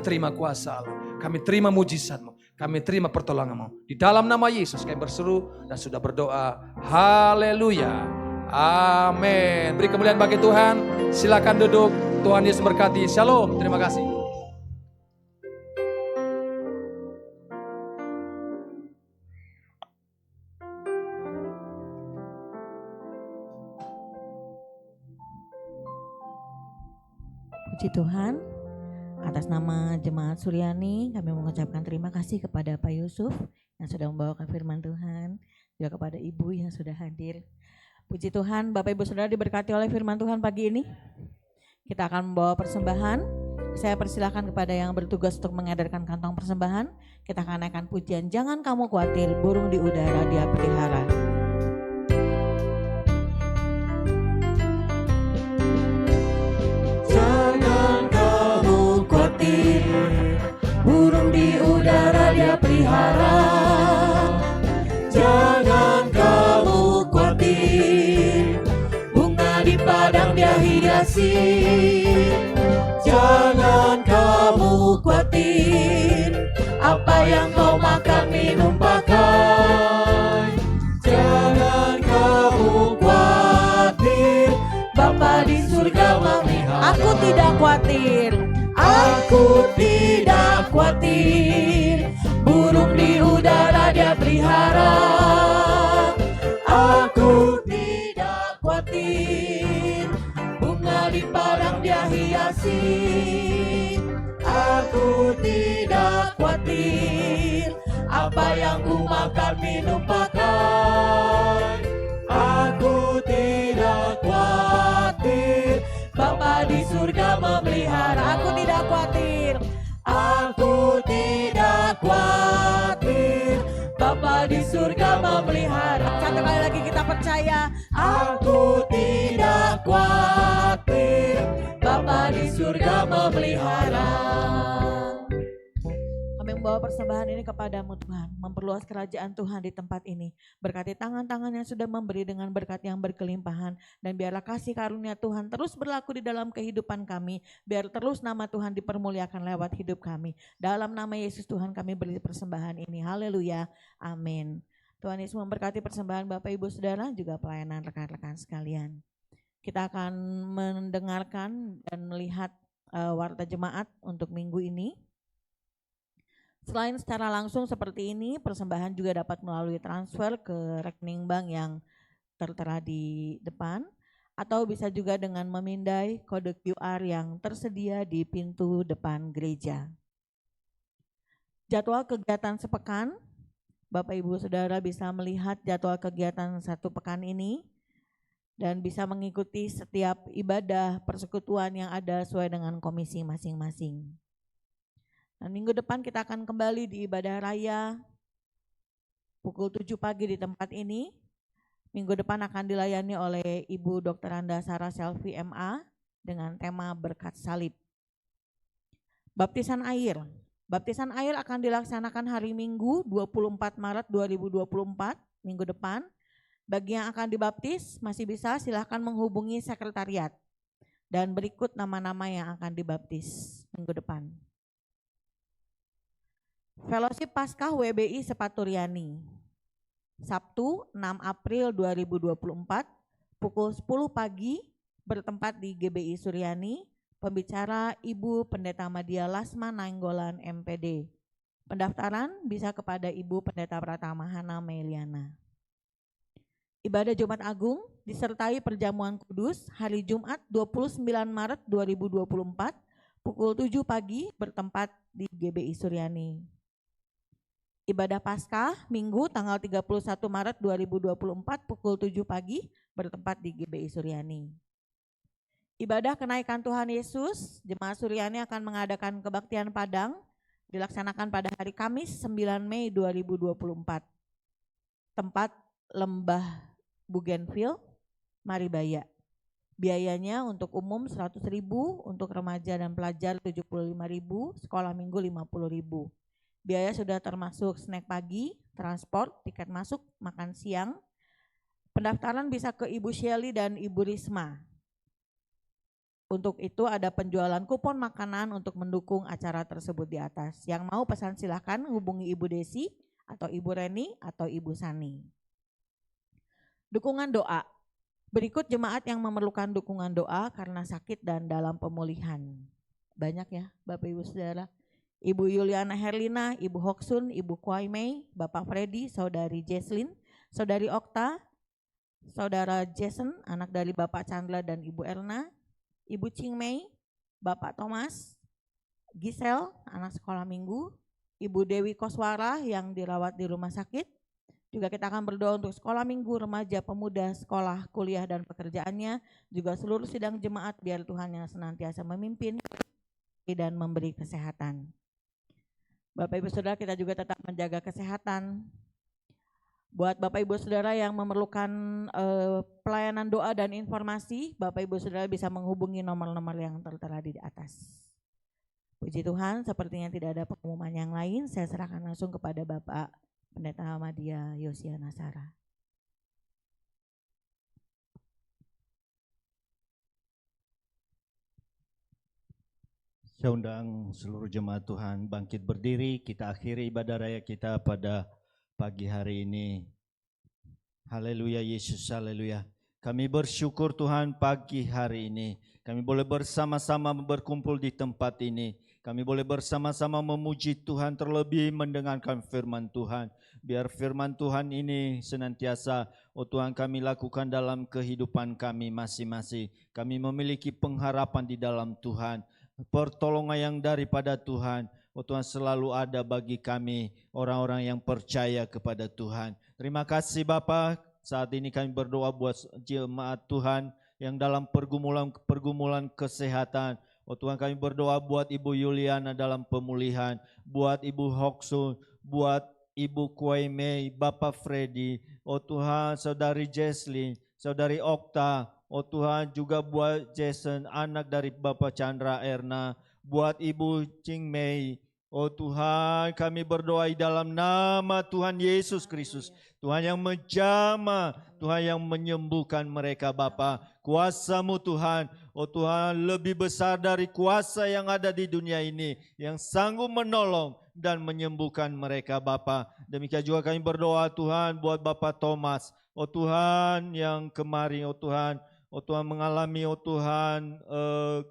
terima kuasa Allah, kami terima mujizatmu, kami terima pertolonganmu. Di dalam nama Yesus kami berseru dan sudah berdoa. Haleluya, Amin. Beri kemuliaan bagi Tuhan. Silakan duduk. Tuhan Yesus berkati. Shalom. Terima kasih. Puji Tuhan, atas nama Jemaat Suryani kami mengucapkan terima kasih kepada Pak Yusuf yang sudah membawakan firman Tuhan, juga kepada Ibu yang sudah hadir. Puji Tuhan, Bapak Ibu Saudara diberkati oleh firman Tuhan pagi ini. Kita akan membawa persembahan. Saya persilahkan kepada yang bertugas untuk mengedarkan kantong persembahan. Kita akan naikkan pujian, jangan kamu khawatir, burung di udara dia pelihara. Burung di udara dia pelihara. Jangan kamu khawatir, bunga di padang dia hiasi. Jangan kamu khawatir, apa yang kau makan minum pakai. Jangan kamu khawatir, Bapa di surga memelihara. Aku tidak khawatir. Aku tidak khawatir, burung di udara dia pelihara. Aku tidak khawatir, bunga di padang dia hiasi. Aku tidak khawatir, apa yang ku makan minum pakai. Aku tidak khawatir, Bapa di surga memelihara. Aku tidak khawatir. Aku tidak khawatir, Bapa di surga memelihara. Satu kali lagi kita percaya. Aku tidak khawatir, Bapa di surga memelihara. Kami membawa persembahan ini kepadamu Tuhan, memperluas kerajaan Tuhan di tempat ini. Berkati tangan-tangan yang sudah memberi dengan berkat yang berkelimpahan, dan biarlah kasih karunia Tuhan terus berlaku di dalam kehidupan kami. Biar terus nama Tuhan dipermuliakan lewat hidup kami. Dalam nama Yesus Tuhan kami beri persembahan ini. Haleluya. Amin. Tuhan Yesus memberkati persembahan Bapak Ibu Saudara, juga pelayanan rekan-rekan sekalian. Kita akan mendengarkan dan melihat warta jemaat untuk minggu ini. Selain secara langsung seperti ini, persembahan juga dapat melalui transfer ke rekening bank yang tertera di depan, atau bisa juga dengan memindai kode QR yang tersedia di pintu depan gereja. Jadwal kegiatan sepekan, Bapak Ibu Saudara bisa melihat jadwal kegiatan satu pekan ini dan bisa mengikuti setiap ibadah persekutuan yang ada sesuai dengan komisi masing-masing. Dan minggu depan kita akan kembali di ibadah raya pukul 7 pagi di tempat ini. Minggu depan akan dilayani oleh Ibu Dr. Anda Sarah Selvi MA dengan tema berkat salib. Baptisan air. Baptisan air akan dilaksanakan hari Minggu 24 Maret 2024, minggu depan. Bagi yang akan dibaptis masih bisa silahkan menghubungi sekretariat. Dan berikut nama-nama yang akan dibaptis minggu depan. Fellowship Paskah WBI Sepaturiani, Sabtu 6 April 2024, pukul 10 pagi bertempat di GBI Suryani, pembicara Ibu Pendeta Madia Lasma Nainggolan MPD. Pendaftaran bisa kepada Ibu Pendeta Pratama Hana Meliana. Ibadah Jumat Agung disertai perjamuan kudus hari Jumat 29 Maret 2024, pukul 7 pagi bertempat di GBI Suryani. Ibadah Paskah Minggu tanggal 31 Maret 2024 pukul 7 pagi bertempat di GBI Suryani. Ibadah kenaikan Tuhan Yesus, Jemaat Suryani akan mengadakan kebaktian Padang dilaksanakan pada hari Kamis 9 Mei 2024. Tempat Lembah Bougainville, Maribaya. Biayanya untuk umum 100.000, untuk remaja dan pelajar 75.000, sekolah minggu 50.000. Biaya sudah termasuk snack pagi, transport, tiket masuk, makan siang. Pendaftaran bisa ke Ibu Shelly dan Ibu Risma. Untuk itu ada penjualan kupon makanan untuk mendukung acara tersebut di atas. Yang mau pesan silakan hubungi Ibu Desi atau Ibu Reni atau Ibu Sani. Dukungan doa. Berikut jemaat yang memerlukan dukungan doa karena sakit dan dalam pemulihan. Banyak ya Bapak Ibu Saudara. Ibu Yuliana Herlina, Ibu Hoksun, Ibu Kwai Mei, Bapak Freddy, Saudari Jesslyn, Saudari Okta, Saudara Jason, anak dari Bapak Chandra dan Ibu Erna, Ibu Ching Mei, Bapak Thomas, Giselle, anak sekolah minggu, Ibu Dewi Koswara yang dirawat di rumah sakit. Juga kita akan berdoa untuk sekolah minggu, remaja, pemuda, sekolah, kuliah dan pekerjaannya. Juga seluruh sidang jemaat biar Tuhan yang senantiasa memimpin dan memberi kesehatan. Bapak Ibu Saudara, kita juga tetap menjaga kesehatan. Buat Bapak Ibu Saudara yang memerlukan pelayanan doa dan informasi, Bapak Ibu Saudara bisa menghubungi nomor-nomor yang tertera di atas. Puji Tuhan, sepertinya tidak ada pengumuman yang lain, saya serahkan langsung kepada Bapak Pendeta Ahmadiyah Yosia Nasara. Saya undang seluruh jemaat Tuhan bangkit berdiri, kita akhiri ibadah raya kita pada pagi hari ini. Haleluya Yesus, haleluya. Kami bersyukur Tuhan pagi hari ini. Kami boleh bersama-sama berkumpul di tempat ini. Kami boleh bersama-sama memuji Tuhan, terlebih mendengarkan firman Tuhan. Biar firman Tuhan ini senantiasa, oh Tuhan, kami lakukan dalam kehidupan kami masing-masing. Kami memiliki pengharapan di dalam Tuhan. Pertolongan yang daripada Tuhan, oh Tuhan, selalu ada bagi kami, orang-orang yang percaya kepada Tuhan. Terima kasih Bapa. Saat ini kami berdoa buat jemaat Tuhan yang dalam pergumulan kesehatan. Oh Tuhan, kami berdoa buat Ibu Yuliana dalam pemulihan, buat Ibu Hoksun, buat Ibu Kwai Mei, Bapak Freddy, oh Tuhan, Saudari Jesslyn, Saudari Okta, oh Tuhan, juga buat Jason, anak dari Bapak Chandra Erna, buat Ibu Ching Mei. Oh Tuhan, kami berdoa di dalam nama Tuhan Yesus Kristus. Tuhan yang menjamah, Tuhan yang menyembuhkan mereka Bapa. Kuasa-Mu Tuhan, oh Tuhan, lebih besar dari kuasa yang ada di dunia ini, yang sanggup menolong dan menyembuhkan mereka Bapa. Demikian juga kami berdoa Tuhan buat Bapak Thomas, oh Tuhan, yang kemarin, oh Tuhan mengalami, oh Tuhan,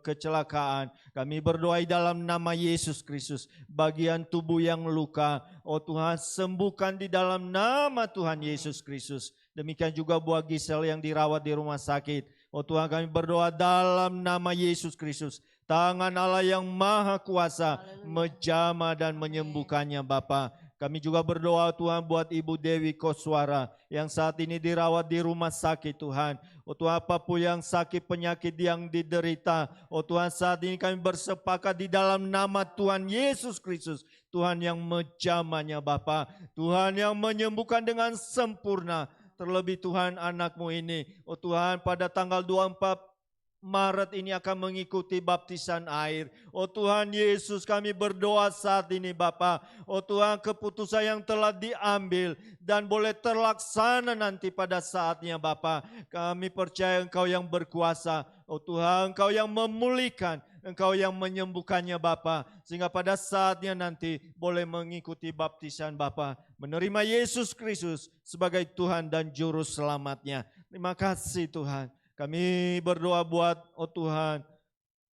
kecelakaan. Kami berdoa dalam nama Yesus Kristus, bagian tubuh yang luka, oh Tuhan, sembuhkan di dalam nama Tuhan Yesus Kristus. Demikian juga buat Giselle yang dirawat di rumah sakit. Oh Tuhan, kami berdoa dalam nama Yesus Kristus. Tangan Allah yang maha kuasa menjamah dan menyembuhkannya Bapa. Kami juga berdoa Tuhan buat Ibu Dewi Koswara yang saat ini dirawat di rumah sakit Tuhan. Oh Tuhan, apapun yang sakit penyakit yang diderita, oh Tuhan, saat ini kami bersepakat di dalam nama Tuhan Yesus Kristus. Tuhan yang menjamahnya Bapa, Tuhan yang menyembuhkan dengan sempurna. Terlebih Tuhan anak-Mu ini, oh Tuhan, pada tanggal 24 Maret ini akan mengikuti baptisan air. Oh Tuhan Yesus, kami berdoa saat ini Bapa. Oh Tuhan, keputusan yang telah diambil dan boleh terlaksana nanti pada saatnya Bapa. Kami percaya Engkau yang berkuasa. Oh Tuhan, Engkau yang memulihkan, Engkau yang menyembuhkannya Bapa. Sehingga pada saatnya nanti boleh mengikuti baptisan Bapa, menerima Yesus Kristus sebagai Tuhan dan Juru Selamatnya. Terima kasih Tuhan. Kami berdoa buat, oh Tuhan,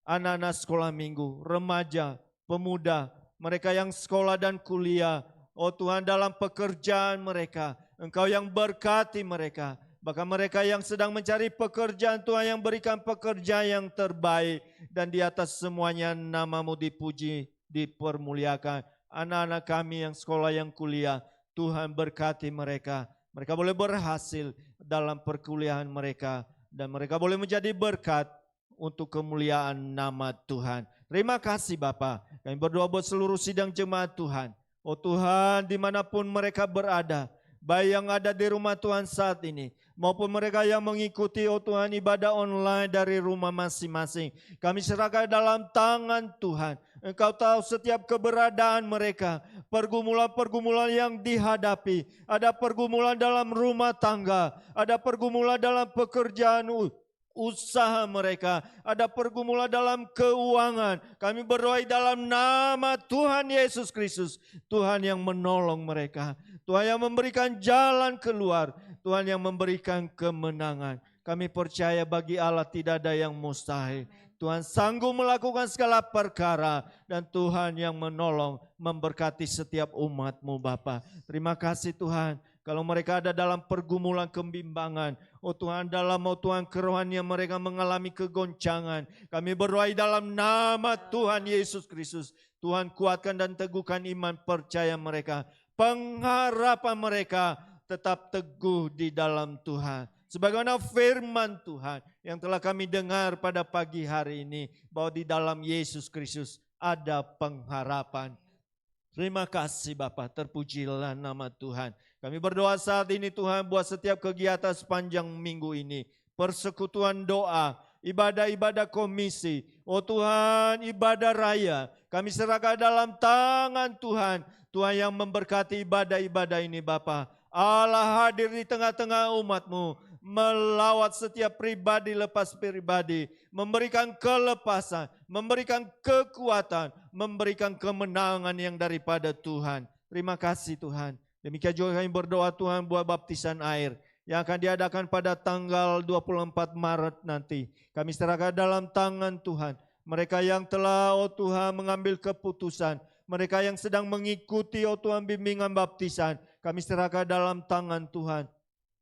anak-anak sekolah minggu, remaja, pemuda, mereka yang sekolah dan kuliah. Oh Tuhan, dalam pekerjaan mereka, Engkau yang berkati mereka. Bahkan mereka yang sedang mencari pekerjaan, Tuhan yang berikan pekerjaan yang terbaik. Dan di atas semuanya nama-Mu dipuji, dipermuliakan. Anak-anak kami yang sekolah, yang kuliah, Tuhan berkati mereka. Mereka boleh berhasil dalam perkuliahan mereka. Dan mereka boleh menjadi berkat untuk kemuliaan nama Tuhan. Terima kasih Bapa. Kami berdoa buat seluruh sidang jemaat Tuhan. Oh Tuhan, dimanapun mereka berada, baik yang ada di rumah Tuhan saat ini, maupun mereka yang mengikuti, oh Tuhan, ibadah online dari rumah masing-masing. Kami serahkan dalam tangan Tuhan. Engkau tahu setiap keberadaan mereka, pergumulan-pergumulan yang dihadapi. Ada pergumulan dalam rumah tangga, ada pergumulan dalam pekerjaan usaha mereka, ada pergumulan dalam keuangan. Kami berdoa dalam nama Tuhan Yesus Kristus, Tuhan yang menolong mereka, Tuhan yang memberikan jalan keluar, Tuhan yang memberikan kemenangan. Kami percaya bagi Allah tidak ada yang mustahil. Tuhan sanggup melakukan segala perkara dan Tuhan yang menolong, memberkati setiap umat-Mu Bapa. Terima kasih Tuhan. Kalau mereka ada dalam pergumulan kebimbangan, oh Tuhan, dalam Tuhan kerohanian mereka mengalami kegoncangan, kami berdoa dalam nama Tuhan Yesus Kristus. Tuhan kuatkan dan teguhkan iman percaya mereka. Pengharapan mereka tetap teguh di dalam Tuhan. Sebagaimana firman Tuhan yang telah kami dengar pada pagi hari ini, bahwa di dalam Yesus Kristus ada pengharapan. Terima kasih Bapa, terpujilah nama Tuhan. Kami berdoa saat ini Tuhan buat setiap kegiatan sepanjang minggu ini. Persekutuan doa, ibadah-ibadah komisi, oh Tuhan ibadah raya. Kami serahkan dalam tangan Tuhan. Tuhan yang memberkati ibadah-ibadah ini Bapa. Allah hadir di tengah-tengah umat-Mu. Melawat setiap pribadi lepas pribadi. Memberikan kelepasan, memberikan kekuatan, memberikan kemenangan yang daripada Tuhan. Terima kasih Tuhan. Demikian juga kami berdoa Tuhan buat baptisan air yang akan diadakan pada tanggal 24 Maret nanti. Kami serahkan dalam tangan Tuhan. Mereka yang telah, oh Tuhan, mengambil keputusan. Mereka yang sedang mengikuti, oh Tuhan, bimbingan baptisan. Kami serahkan dalam tangan Tuhan.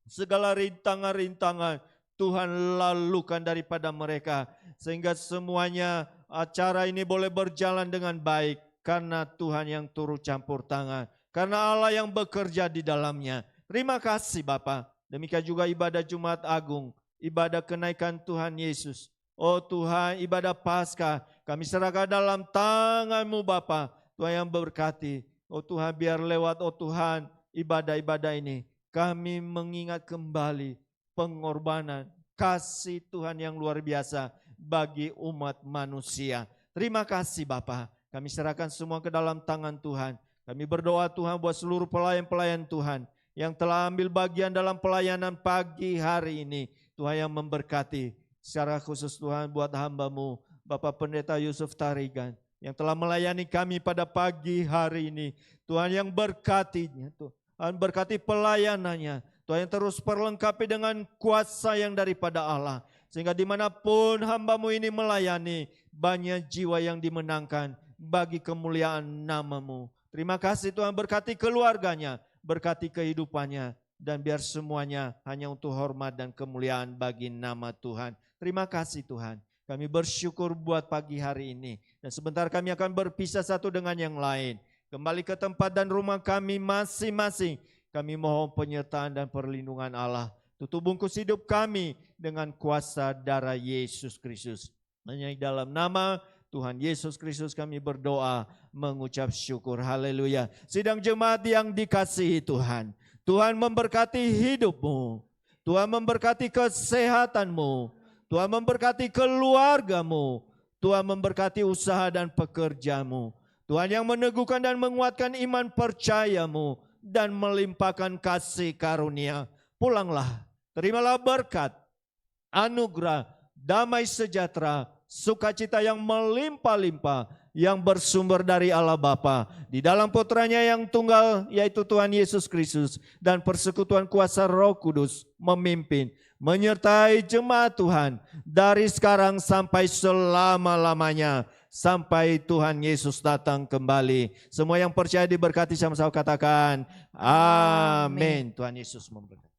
Segala rintangan-rintangan Tuhan lalukan daripada mereka. Sehingga semuanya acara ini boleh berjalan dengan baik. Karena Tuhan yang turut campur tangan. Karena Allah yang bekerja di dalamnya. Terima kasih Bapa. Demikian juga ibadah Jumat Agung. Ibadah kenaikan Tuhan Yesus. Oh Tuhan, ibadah Paskah. Kami serahkan dalam tangan-Mu Bapa. Tuhan yang berkati. Oh Tuhan, biar lewat, oh Tuhan, ibadah-ibadah ini. Kami mengingat kembali pengorbanan, kasih Tuhan yang luar biasa bagi umat manusia. Terima kasih Bapa. Kami serahkan semua ke dalam tangan Tuhan. Kami berdoa Tuhan buat seluruh pelayan-pelayan Tuhan yang telah ambil bagian dalam pelayanan pagi hari ini. Tuhan yang memberkati. Secara khusus Tuhan buat hamba-Mu, Bapak Pendeta Yusuf Tarigan, yang telah melayani kami pada pagi hari ini. Tuhan yang berkatinya, Tuhan berkati pelayanannya. Tuhan yang terus perlengkapi dengan kuasa yang daripada Allah. Sehingga dimanapun hamba-Mu ini melayani, banyak jiwa yang dimenangkan bagi kemuliaan nama-Mu. Terima kasih Tuhan, berkati keluarganya, berkati kehidupannya. Dan biar semuanya hanya untuk hormat dan kemuliaan bagi nama Tuhan. Terima kasih Tuhan. Kami bersyukur buat pagi hari ini. Dan sebentar kami akan berpisah satu dengan yang lain. Kembali ke tempat dan rumah kami masing-masing. Kami mohon penyertaan dan perlindungan Allah. Tutup bungkus hidup kami dengan kuasa darah Yesus Kristus. Hanya dalam nama Tuhan Yesus Kristus kami berdoa, mengucap syukur. Haleluya. Sidang jemaat yang dikasihi Tuhan. Tuhan memberkati hidupmu. Tuhan memberkati kesehatanmu. Tuhan memberkati keluargamu. Tuhan memberkati usaha dan pekerjamu. Tuhan yang meneguhkan dan menguatkan iman percayamu dan melimpahkan kasih karunia. Pulanglah, terimalah berkat, anugerah, damai sejahtera, sukacita yang melimpah-limpah yang bersumber dari Allah Bapa di dalam putranya yang tunggal yaitu Tuhan Yesus Kristus, dan persekutuan kuasa Roh Kudus memimpin menyertai jemaat Tuhan dari sekarang sampai selama-lamanya. Sampai Tuhan Yesus datang kembali. Semua yang percaya diberkati sama-sama katakan amin. Tuhan Yesus memberkati.